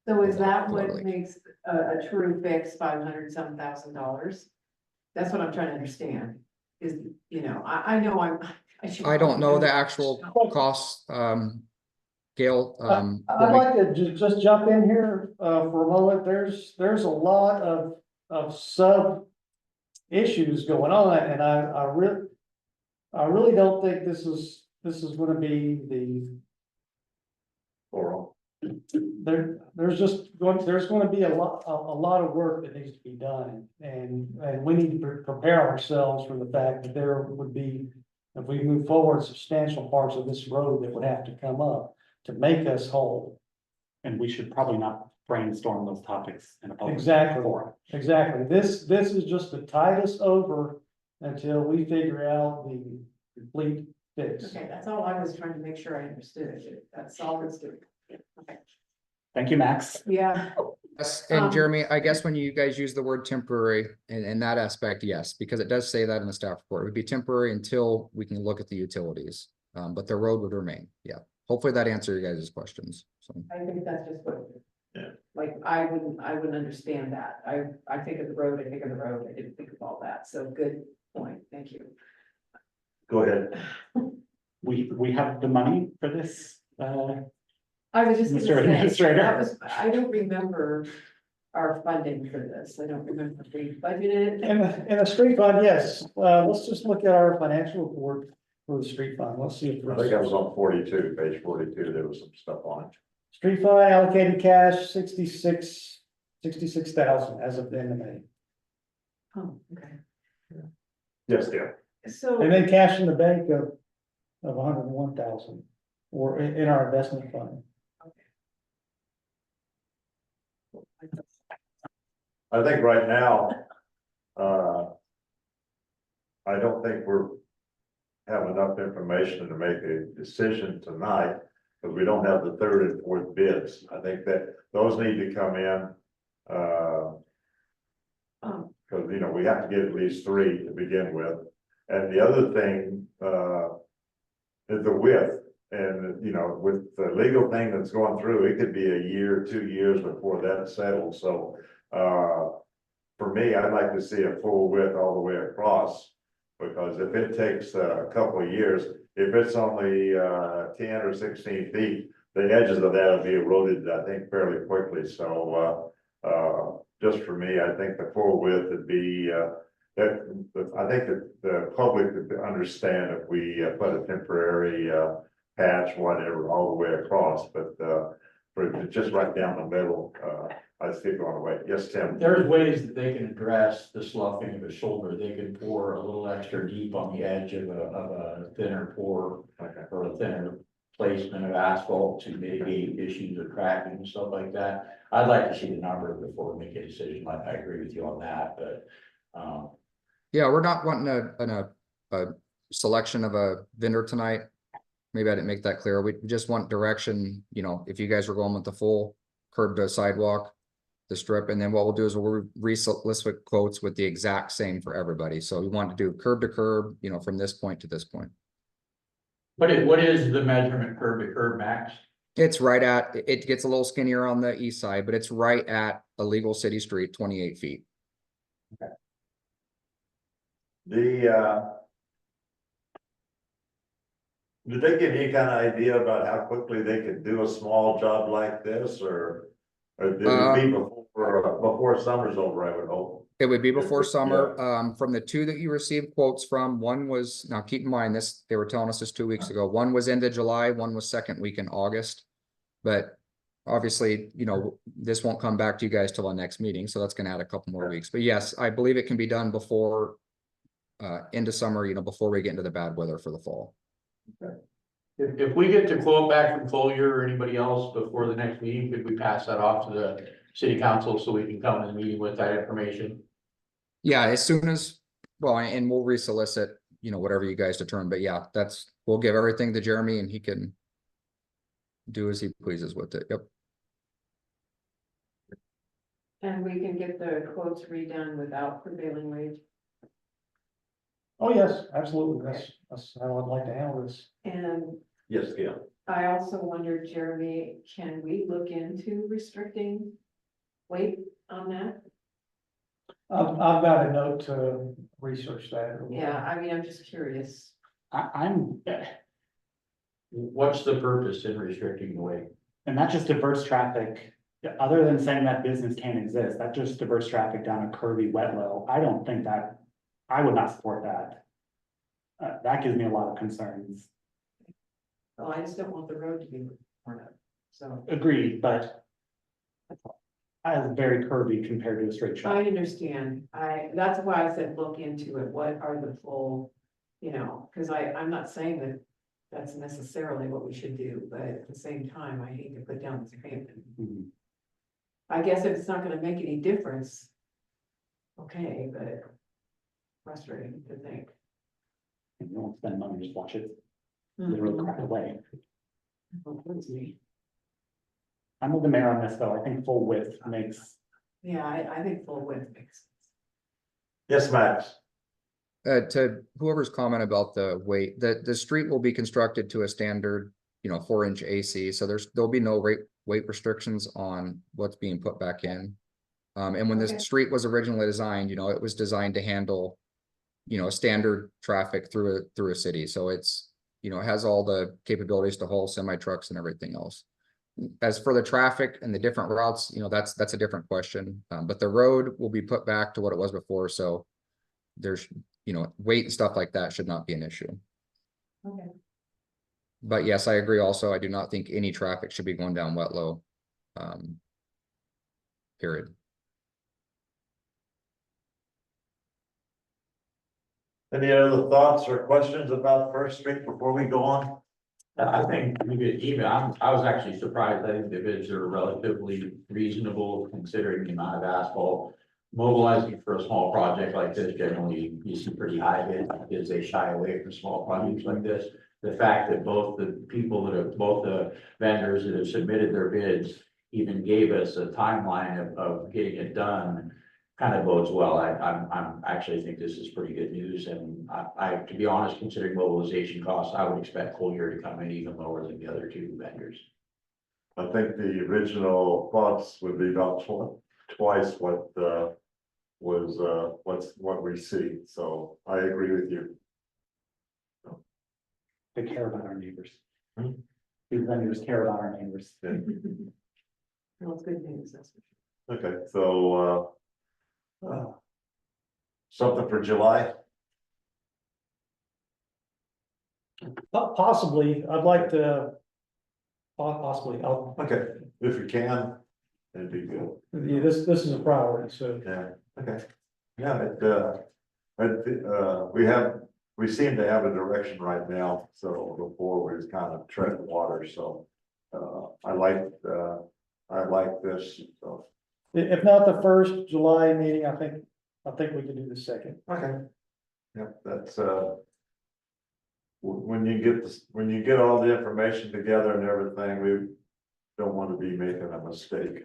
C: So is that
G: Totally.
C: what makes a true fix $500 some thousand? That's what I'm trying to understand, is, you know, I know I should.
G: I don't know the actual costs, Gail,
F: I'd like to just jump in here, for a moment. There's a lot of sub issues going on, and I really don't think this is gonna be
A: Oral.
F: there's gonna be a lot of work that needs to be done, and we need to prepare ourselves for the fact that there would be, if we move forward, substantial parts of this road that would have to come up to make us whole.
H: And we should probably not brainstorm those topics in a public.
F: Exactly.
H: forum.
F: Exactly. This is just to tide us over until we figure out the complete fix.
C: Okay, that's all I was trying to make sure I understood. That's all it's doing. Okay.
H: Thank you, Max.
C: Yeah,
G: yes, and
C: Um,
G: Jeremy, I guess when you guys use the word temporary in that aspect, yes, because it does say that in the staff report, it would be temporary until we can look at the utilities. But the road would remain, yeah. Hopefully that answers your guys' questions, so.
C: I think that's just what.
A: Yeah.
C: Like, I wouldn't understand that. I think of the road, I think of the road. I didn't think of all that. So good point. Thank you.
A: Go ahead.
H: We have the money for this,
C: I was just. gonna
H: Mr.
C: say,
H: Administrator.
C: that was, I don't remember our funding for this. I don't remember if we budgeted.
F: In the street fund, yes, let's just look at our financial report for the street fund. Let's see if
A: I think I was on 42, page 42, there was some stuff on it.
F: street fund allocated cash, 66,000 as of the end of May.
C: Oh, okay.
A: Yes, yeah.
C: So.
F: And then cash in the bank of 101,000, or in our investment fund.
A: I think right now, I don't think have enough information to make a decision tonight, because we don't have the third and fourth bids. I think that those need to come in. Because, you know, we have to get at least 3 to begin with. And the other thing, is the width. And, you know, with the legal thing that's going through, it could be a year, 2 years before that's settled. So, for me, I'd like to see a full width all the way across. Because if it takes a couple of years, if it's only 10 or 16 feet, the edges of that will be eroded, I think, fairly quickly. So just for me, I think the full width would be I think that the public would understand if we put a temporary patch, whatever, all the way across. But for just right down the middle, I see it going away. Yes, Tim.
B: There's ways that they can address the sloughing of a shoulder. They can pour a little extra deep on the edge of a thinner pour
A: Okay.
B: or a thinner placement of asphalt to mitigate issues of cracking and stuff like that. I'd like to see the number before we make a decision. I agree with you on that, but,
G: Yeah, we're not wanting a selection of a vendor tonight. Maybe I didn't make that clear. We just want direction, you know, if you guys are going with the full curb to sidewalk, the strip, and then what we'll do is we'll re-solicit quotes with the exact same for everybody. So we want to do curb to curb, you know, from this point to this point.
B: what is the measurement curb to curb, Max?
G: It's right at, it gets a little skinnier on the east side, but it's right at a legal city street, 28 feet.
A: Did they give any kind of idea about how quickly they could do a small job like this, or did it be before summer's over, I would hope?
G: It would be before
A: Yeah.
G: summer. From the two that you received quotes from, one was, now keep in mind this, they were telling us this 2 weeks ago. One was end of July, one was second week in August. But obviously, you know, this won't come back to you guys till the next meeting, so that's gonna add a couple more weeks. But yes, I believe it can be done before into summer, you know, before we get into the bad weather for the fall.
B: If we get the quote back from Collier or anybody else before the next meeting, could we pass that off to the city council so we can come to the meeting with that information?
G: Yeah, as soon as, well, and we'll resolicit, you know, whatever you guys determine, but yeah, we'll give everything to Jeremy and he can do as he pleases with it. Yep.
C: And we can get the quotes redone without prevailing wage.
F: Oh, yes, absolutely. That's how I'd like to handle this.
C: And
A: Yes, Gail.
C: I also wondered, Jeremy, can we look into restricting weight on that?
F: I've got a note to research that.
C: Yeah, I mean, I'm just curious.
H: I'm,
B: What's the purpose in restricting the weight?
H: and that just diverts traffic. Other than saying that business can't exist, that just diverts traffic down a curvy wet well. I don't think that, I would not support that. That gives me a lot of concerns.
C: Well, I just don't want the road to be torn up, so.
H: Agreed, but that is very curvy compared to a straight shot.
C: I understand. That's why I said look into it. What are the full, because I'm not saying that that's necessarily what we should do, but at the same time, I hate to put down this payment.
H: Mhm.
C: I guess if it's not gonna make any difference, okay, but frustrating to think.
H: You don't spend money, just watch it literally crack away.
C: Oh, that's me.
H: I'm with the mayor on this, though. I think full width makes,
C: Yeah, I think full width makes sense.
A: Yes, Max.
G: To whoever's comment about the weight, the street will be constructed to a standard, 4-inch AC, so there'll be no weight restrictions on what's being put back in. And when
C: Okay.
G: the street was originally designed, it was designed to handle, standard traffic through a city, so it's, it has all the capabilities to haul semi trucks and everything else. As for the traffic and the different routes, that's a different question, but the road will be put back to what it was before, so there's, weight and stuff like that should not be an issue.
C: Okay.
G: But yes, I agree also, I do not think any traffic should be going down Wetlow. Period.
A: Any other thoughts or questions about First Street before we go on?
B: I think we could even, I was actually surprised. I think the bids are relatively reasonable considering the amount of asphalt. Mobilizing for a small project like this, generally you see pretty high bids because they shy away from small projects like this. The fact that both the vendors that have submitted their bids even gave us a timeline of getting it done kind of bodes well. I'm actually think this is pretty good news, and to be honest, considering mobilization costs, I would expect Collier to come in even lower than the other two vendors.
A: I think the original thoughts would be about twice what what we see, so I agree with you.
H: they care about our neighbors.
A: Hmm.
H: These vendors care about our neighbors.
C: Well, it's good news, that's for sure.
A: Okay, so something for July?
F: Possibly, I'd like to. Possibly,
A: Okay, if you can, it'd be good.
F: yeah, this is a priority, so.
A: Yeah, okay. Yeah, we seem to have a direction right now, so before we just kind of tread water, so. I like this, so.
F: If not the first July meeting, I think we can do the second.
A: Okay. Yep, that's, when you get all the information together and everything, we don't want to be making a mistake.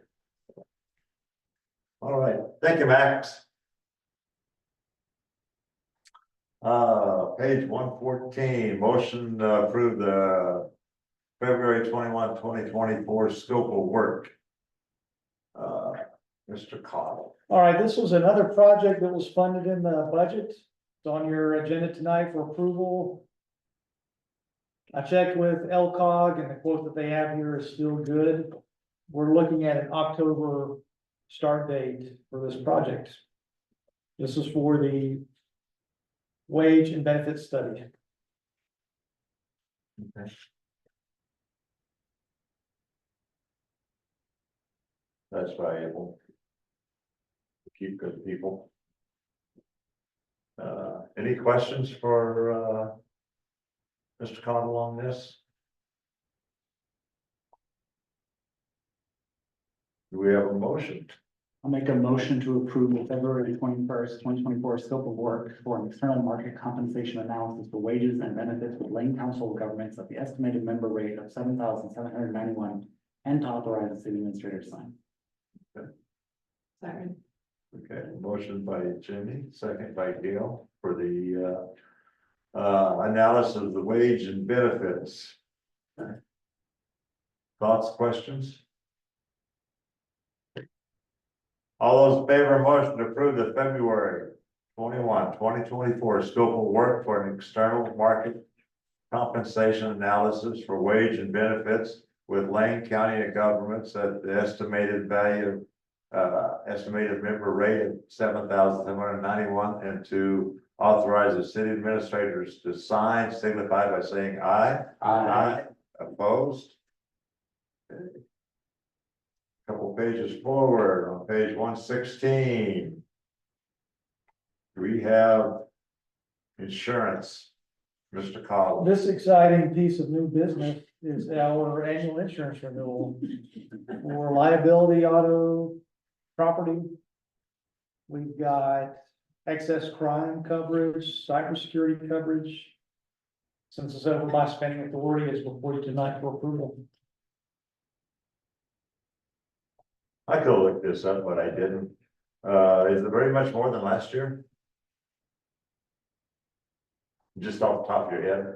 A: All right, thank you, Max. Page 114, motion to approve the February 21, 2024 scope of work. Mr. Cottle.
F: All right, this was another project that was funded in the budget. It's on your agenda tonight for approval. I checked with LCOG and the quote that they have here is still good. We're looking at an October start date for this project. This is for the wage and benefit study.
A: That's valuable. To keep good people. Any questions for, Mr. Cottle on this? Do we have a motion?
H: I'll make a motion to approve the February 21st, 2024 scope of work for an external market compensation analysis for wages and benefits with Lane Council of Governments at the estimated member rate of $7,791 and to authorize the city administrator to sign.
C: Second.
A: Okay, motion by Jimmy, second by Gail for the analysis of the wage and benefits. Thoughts, questions? All those in favor of motion to approve the February 2024 scope of work for an external market compensation analysis for wage and benefits with Lane County governments at the estimated value, estimated member rate of $7,791, and to authorize the city administrators to sign, signify by saying aye. Aye. Opposed? Okay. Couple pages forward, on page 116. We have insurance, Mr. Collins.
F: This exciting piece of new business is our annual insurance renewal for liability, auto, property. We've got excess crime coverage, cybersecurity coverage. Since it's over my spending authority, is before you tonight for approval.
A: I could look this up, but I didn't. Is it very much more than last year? Just off the top of your head?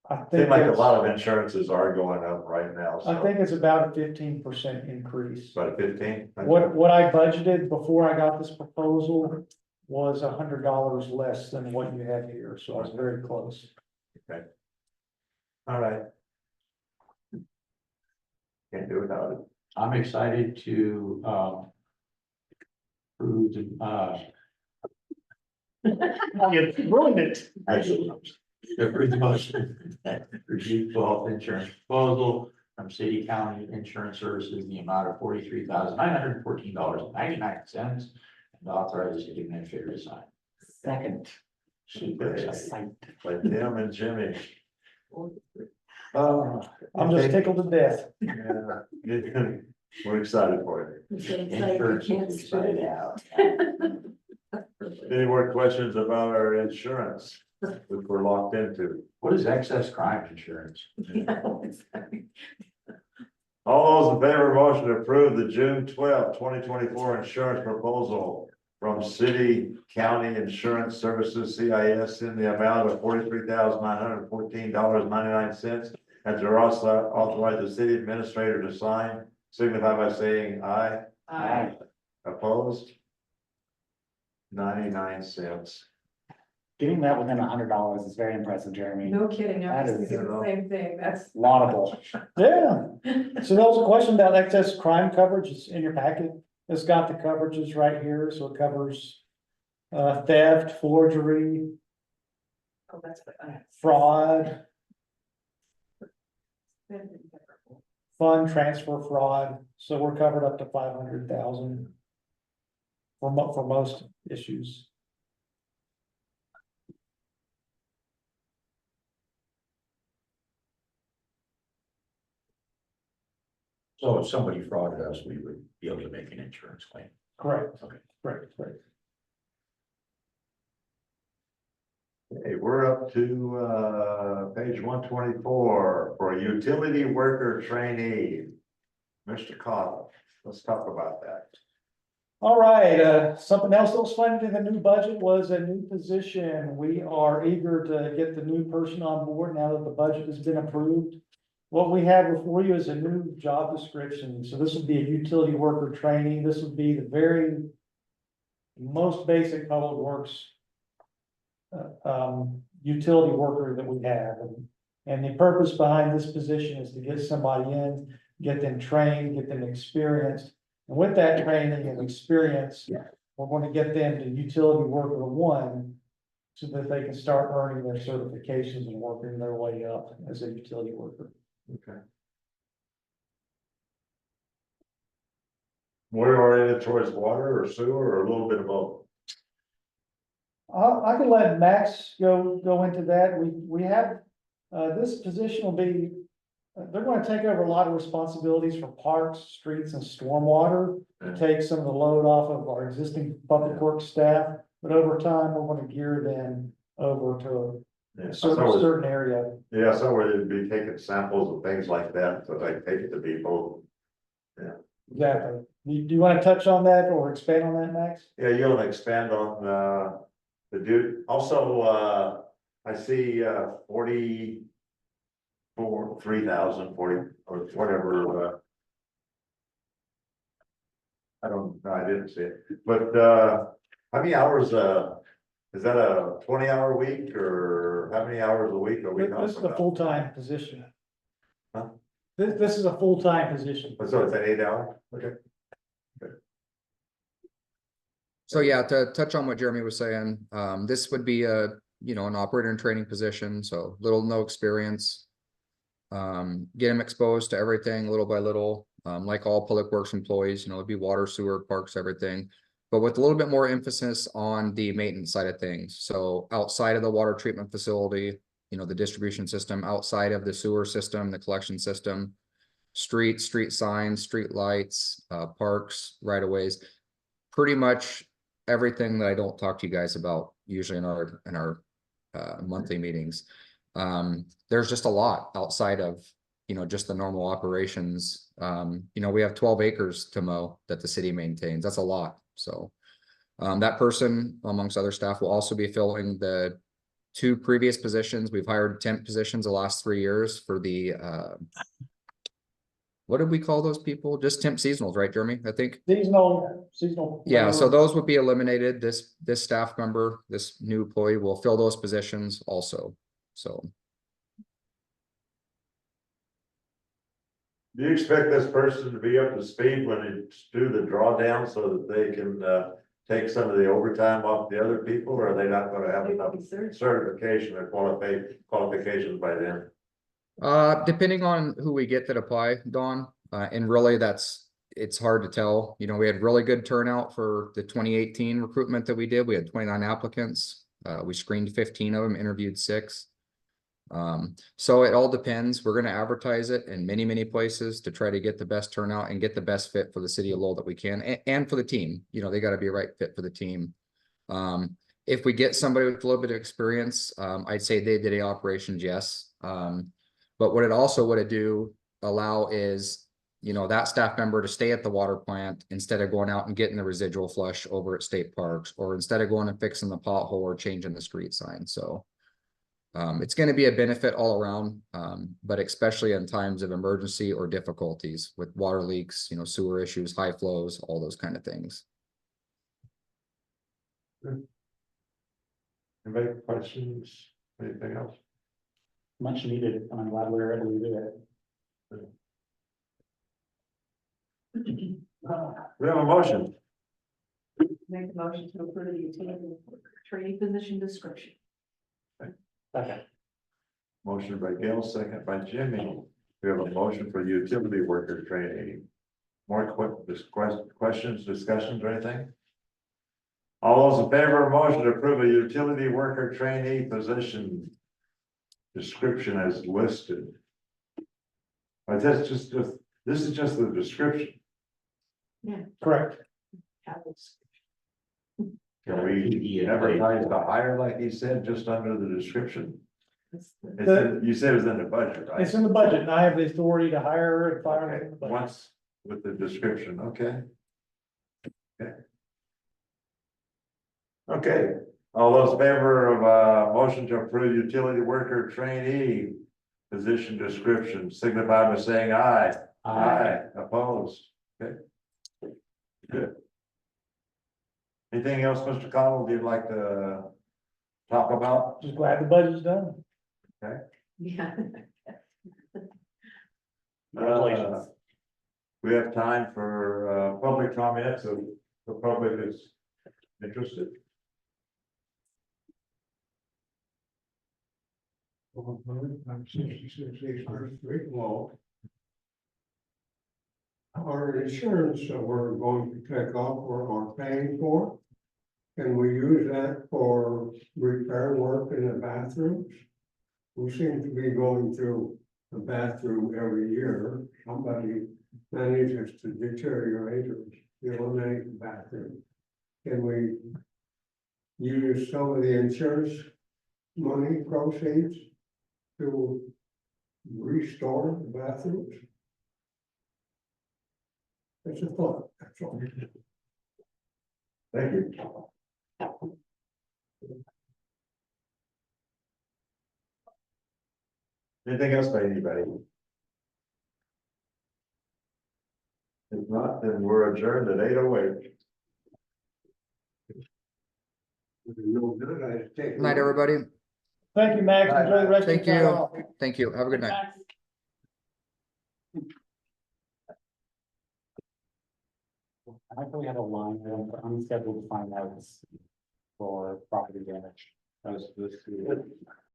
F: I
A: Seems
F: think
A: like a
F: it's,
A: lot of insurances are going up right now,
F: I
A: so
F: think it's about a 15% increase.
A: about 15.
F: What I budgeted before I got this proposal was $100 less than what you have here, so I was very close.
A: All right. Can't do without it.
B: I'm excited to, approve the,
H: You ruined it.
B: approve the motion. Review health insurance proposal from City County Insurance Services in the amount of $43,914.99 and authorize the city administrator to sign.
H: Second.
B: Super
A: Okay.
B: excited.
A: Like Tim and Jimmy.
F: I'm just tickled to death.
A: Yeah. We're excited for
B: Insurance will be signed out.
A: you. Any more questions about our insurance that we're locked into?
B: What is excess crime insurance?
A: All those in favor of motion to approve the June 12, 2024 insurance proposal from City County Insurance Services, CIS, in the amount of $43,914.99, and to also authorize the city administrator to sign, signify by saying aye.
C: Aye.
A: Opposed? 99 cents.
H: Getting that within $100 is very impressive, Jeremy.
C: No kidding, I was
H: That is,
C: thinking the same thing, that's.
H: Laudable.
F: Yeah, so there was a question about excess crime coverage. It's in your packet. It's got the coverages right here, so it covers theft, forgery,
C: Oh, that's what.
F: fraud, fund transfer fraud. So we're covered up to 500,000 for most issues.
B: So if somebody frauded us, we would be able to make an insurance claim.
F: Correct.
B: Okay.
F: Correct.
A: Okay, we're up to page 124 for a utility worker trainee. Mr. Cottle, let's talk about that.
F: All right, something else that was funded in the new budget was a new position. We are eager to get the new person on board now that the budget has been approved. What we have before you is a new job description. So this would be a utility worker trainee. This would be the very most basic public works utility worker that we have. And And the purpose behind this position is to get somebody in, get them trained, get them experienced. And with that training and experience, we're going to get them to utility worker one, so that they can start earning their certifications and working their way up as a utility worker.
A: Okay. More oriented towards water or sewer or a little bit of both?
F: I can let Max go into that. We have, this position will be, they're going to take over a lot of responsibilities for parks, streets and stormwater. To take some of the load off of our existing public works staff, but over time, we're going to gear them over to
A: Yeah,
F: a
A: so
F: certain area.
A: yeah, so where they'd be taking samples of things like that, so they take it to people.
F: Exactly. Do you want to touch on that or expand on that, Max?
A: Yeah, you'll expand on, the dude, also, I see, 3,000, 40, or whatever, I don't, no, I didn't see it, but, how many hours, is that a 20-hour week, or how many hours a week are we talking about?
F: This is a full-time position.
A: Huh?
F: This is a full-time position.
A: So it's an 8-hour, okay.
G: So yeah, to touch on what Jeremy was saying, this would be a, an operator and training position, so little, no experience. Get them exposed to everything little by little, like all public works employees, it'd be water, sewer, parks, everything. But with a little bit more emphasis on the maintenance side of things. So outside of the water treatment facility, the distribution system, outside of the sewer system, the collection system, street signs, street lights, parks, right of ways, pretty much everything that I don't talk to you guys about usually in our monthly meetings. There's just a lot outside of, just the normal operations. We have 12 acres to mow that the city maintains. That's a lot. So that person, amongst other staff, will also be filling the 2 previous positions. We've hired temp positions the last 3 years for the, what did we call those people? Just temp seasonals, right, Jeremy? I think.
F: Seasonal.
G: Yeah, so those would be eliminated. This staff member, this new employee will fill those positions also. So
A: Do you expect this person to be up to speed when they do the drawdown so that they can, take some of the overtime off the other people, or are they not gonna have enough certification or qualifications by then?
G: depending on who we get that apply, Dawn, and really it's hard to tell. We had really good turnout for the 2018 recruitment that we did. We had 29 applicants. We screened 15 of them, interviewed 6. So it all depends. We're going to advertise it in many places to try to get the best turnout and get the best fit for the city of Lowell that we can, and for the team. They got to be a right fit for the team. If we get somebody with a little bit of experience, I'd say day-to-day operations, yes. But what it also would allow is, that staff member to stay at the water plant instead of going out and getting the residual flush over at state parks, or instead of going and fixing the pothole or changing the street sign. So it's going to be a benefit all around, but especially in times of emergency or difficulties with water leaks, sewer issues, high flows, all those kind of things.
A: Any questions? Anything else?
H: Much needed, and I'm glad we were able to do it.
A: We have a motion.
C: Make a motion to approve the utility training position description.
H: Okay.
A: Motion by Gail, second by Jimmy. We have a motion for utility worker training. More questions, discussions, or anything? All those in favor of motion to approve a utility worker trainee position description as listed. But this is just the description.
F: Correct.
A: Can we advertise the hire like he said, just under the description? You said it was in the budget, right?
F: It's in the budget, and I have the authority to hire and fire
A: Okay,
F: in the budget.
A: once with the description, okay? Okay, all those in favor of motion to approve utility worker trainee position description signify by saying aye. Opposed, okay. Good. Anything else, Mr. Connell, you'd like to talk about?
F: Just glad the budget's done.
C: Yeah.
H: Congratulations.
A: We have time for, public comments, if the public is interested.
E: I'm 66 East First Street, Lowell. Our insurance that we're going to take off or are paying for, can we use that for repair work in the bathrooms? We seem to be going through the bathroom every year. Somebody manages to deteriorate or eliminate the bathroom. Can we use some of the insurance money proceeds to restore the bathrooms? It's a thought, that's all.
A: Thank you. Anything else by anybody? If not, then we're adjourned at 8:08.
E: No good, I take.
G: Good night, everybody.
F: Thank you, Max. Enjoy the rest of
G: Thank
F: your time
G: you.
F: off.
G: Thank you. Have a good night.
H: I thought we had a line item for unscheduled find outs for property damage. That was this.